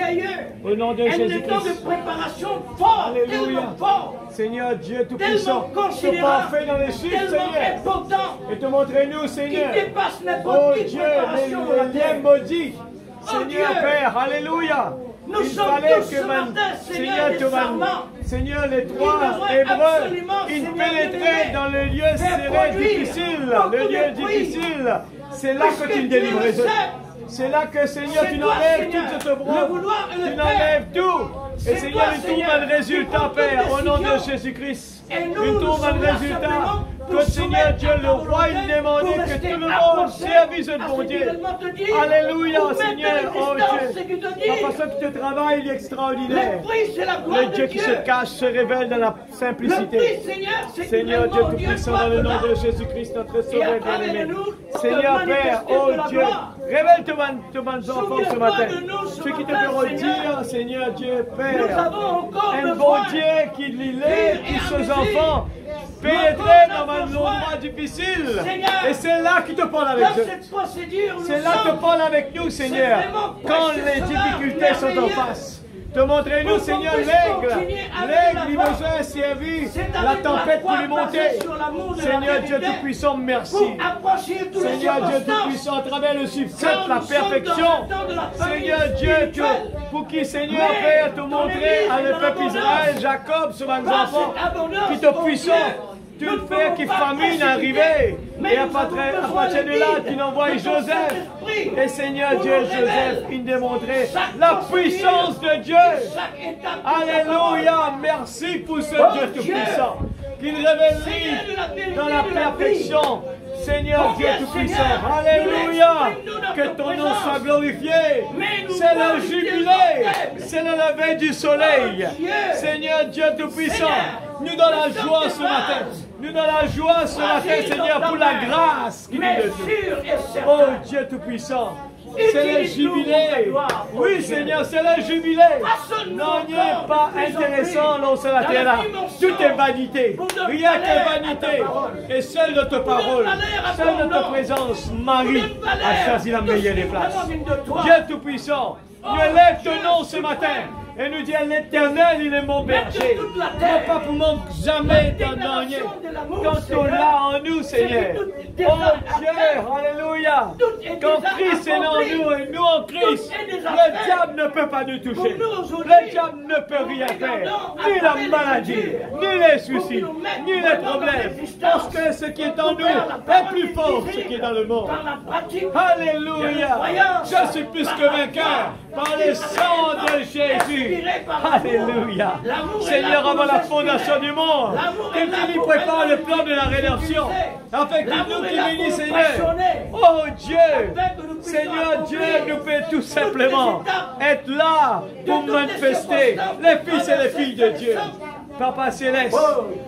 Au nom de Jésus-Christ. Un temps de préparation fort, Alléluia. tellement fort, Seigneur Dieu Tout-Puissant, tellement considérable, fait dans les chiffres, tellement Seigneur. important, Et te montrez-nous, qui Seigneur. dépasse Oh n'importe quelle Dieu, préparation de la les terre. liens maudits. Oh Seigneur Dieu. Père, Alléluia. Nous Il sommes fallait tous que ce matin, Seigneur, des serments. Seigneur, les Qui trois besoin Hébreux, absolument, ils Seigneur, pénétraient bien-aimé, dans le lieu serré, produire difficile, beaucoup le lieu de fruits. difficile. C'est là que tu Puisque me délivres. tu le sais. C'est là que, Seigneur, C'est tu toi, enlèves Seigneur, toute cette brouille. le vouloir et le Tu faire. enlèves tout. C'est Et Seigneur, toi, il trouve Seigneur, un résultat, qui prends toute Père, au nom de décision. Jésus-Christ. Et nous, Il nous trouve sommes un là résultat. simplement pour Que Seigneur soumettre Dieu, à le ta roi, il volonté, demandait pour que rester tout le monde accroché service à le ce bon qu'il Dieu. tellement te dit. Alléluia, Pour mettre Seigneur. dans Oh l'existence ce Dieu. qu'il te dit. Papa, ça qui te travaille, il est extraordinaire. Le prix, c'est la gloire Le de Dieu qui se cache se révèle dans la Le simplicité. prix, Seigneur, c'est Seigneur Dieu vraiment Tout-Puissant, dans le nom de Jésus-Christ, notre Sauveur bien-aimé. Seigneur Père, oh Dieu, révèle tes bonnes enfants ce matin. Ceux qui te feront dire, Seigneur Dieu, Père, un bon Dieu qui tous ces enfants pénétrer dans un endroit difficile. Et c'est là qu'il te parle avec eux. C'est là qu'il te parle avec nous, Seigneur, quand les difficultés sont en face. Te montrez-nous, Seigneur, l'aigle. L'aigle, il besoin servir la tempête pour lui monter. Seigneur Dieu Tout-Puissant, merci. Seigneur Dieu Tout-Puissant, à travers le succès, la perfection. Seigneur Dieu, pour qui, Seigneur, Père, te montrer à le peuple Israël, Jacob, sur un enfant, qui te puissant. Tu le fais qui famine arriver. Et à partir de là, tu envoies Joseph. Et Seigneur Dieu, Joseph, il démontrait la puissance de Dieu. Alléluia. Merci pour ce Dieu Tout-Puissant. Qu'il révèle dans la perfection Seigneur Dieu Tout-Puissant, Alléluia, que ton nom soit glorifié. C'est le jubilé, c'est le lever du soleil. Seigneur Dieu Tout-Puissant, nous donne la joie ce matin. Nous donne la joie ce matin, Seigneur, pour la grâce qui nous donne. Oh Dieu Tout-Puissant. C'est le jubilé. Oui, Seigneur, c'est le jubilé. Non, il n'est pas intéressant non, sur la terre là. Tout est vanité. Rien que vanité. Et seule notre parole, seule notre présence, Marie, a choisi la meilleure des places. Dieu Tout-Puissant, nous élève ton nom ce matin. Et nous dit à l'Éternel, il est mon berger. Non pas pour manquer jamais d'un rien. Quand tu l'as en nous, Seigneur. Oh Dieu, alléluia. Quand Christ est en nous et nous en Christ, le diable ne peut pas nous toucher. Le diable ne peut rien faire. Ni la maladie, ni les soucis, ni les problèmes. Parce que ce qui est en nous est plus fort que ce qui est dans le monde. Alléluia. Je suis plus que vainqueur par le sang de Jésus. Alléluia. Seigneur, avant la fondation du monde, que tu prépare le plan de la rédemption, afin que nous qui bénissons, Seigneur. Oh Dieu, Seigneur Dieu, nous peut tout simplement être là pour manifester les fils et les filles de Dieu. Papa Céleste,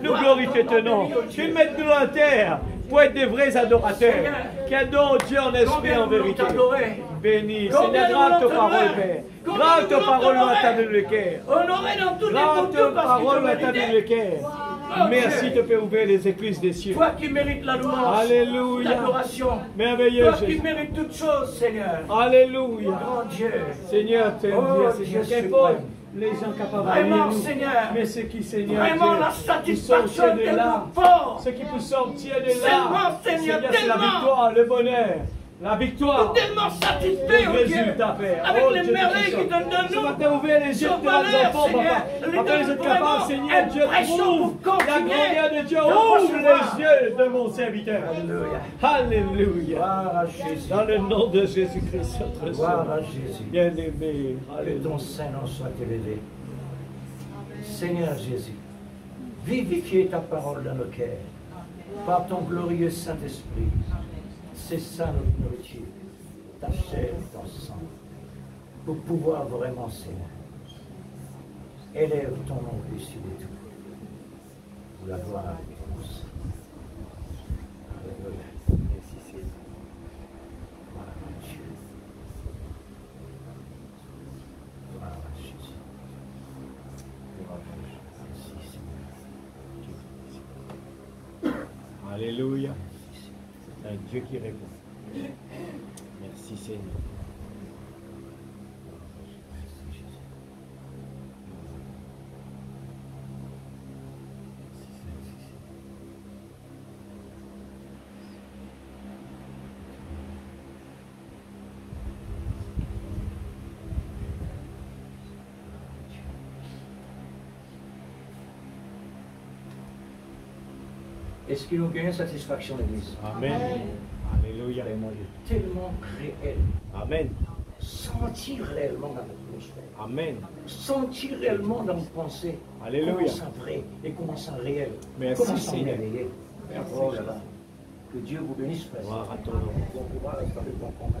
nous glorifions ton nom. Tu mets nous en terre pour être des vrais adorateurs, qui adorent Dieu en esprit et en vérité. Béni, Seigneur, grave ta parole, Père. Grave ta parole à ta le cœur. Grave ta parole à ta le cœur. Merci de faire ouvrir les écluses des cieux. Toi qui mérites la louange, Alléluia. l'adoration. Merveilleux Toi qui Jésus. mérites toutes choses, Seigneur. Alléluia. Grand Dieu. Seigneur, Dieu qu'importe les gens capables de Vraiment, nous, Seigneur. mais ceux qui, Seigneur, Vraiment, Dieu, la qui sortent satisfaction de est là, fort. ceux qui peuvent sortir de là, Seulement, Seigneur, c'est la tellement. victoire, le bonheur, la victoire. Tellement satisfait, Le oh Dieu, résultat, Père. avec Oh, les Dieu merveilles Tout-Puissant. qui donnent de Ce nous. matin, ouvrir les yeux Sur de nos valeur, enfants, Seigneur. papa. Les Afin donne qu'ils soient vraiment capables, Seigneur Dieu, impression ouvre pour la continuer grandeur de Dieu. de Ouvre recevoir. les yeux de mon serviteur. Alléluia. Gloire à Jésus. Dans le nom de Jésus-Christ, notre Gloire Sauveur. à Jésus. Bien-aimé. Que ton Alléluia. Saint-Nom soit élevé. Seigneur Jésus, vivifiez ta parole dans nos cœurs. Par ton glorieux Saint-Esprit, c'est ça notre nourriture, ta chair et ton sang, pour pouvoir vraiment, Seigneur, élève ton nom au-dessus de tout, pour la gloire de tous. Alléluia. Merci Seigneur. Gloire à Dieu. Gloire à Jésus. Gloire à Jésus. Merci Seigneur. Alléluia. C'est un Dieu qui répond. Merci Seigneur. Est-ce qu'il nous gagne satisfaction, l'Église? Amen. Alléluia. Vraiment, il est tellement réel. Amen. Sentir réellement dans l'atmosphère. Amen. Sentir réellement dans nos pensées. Alléluia. Comment ça vrai et comment ça réel. Merci, comment ça Seigneur. merveilleux. Merci, Oh là là. Que Dieu vous bénisse, frère. Gloire à ton nom. Bon courage avec ton combat.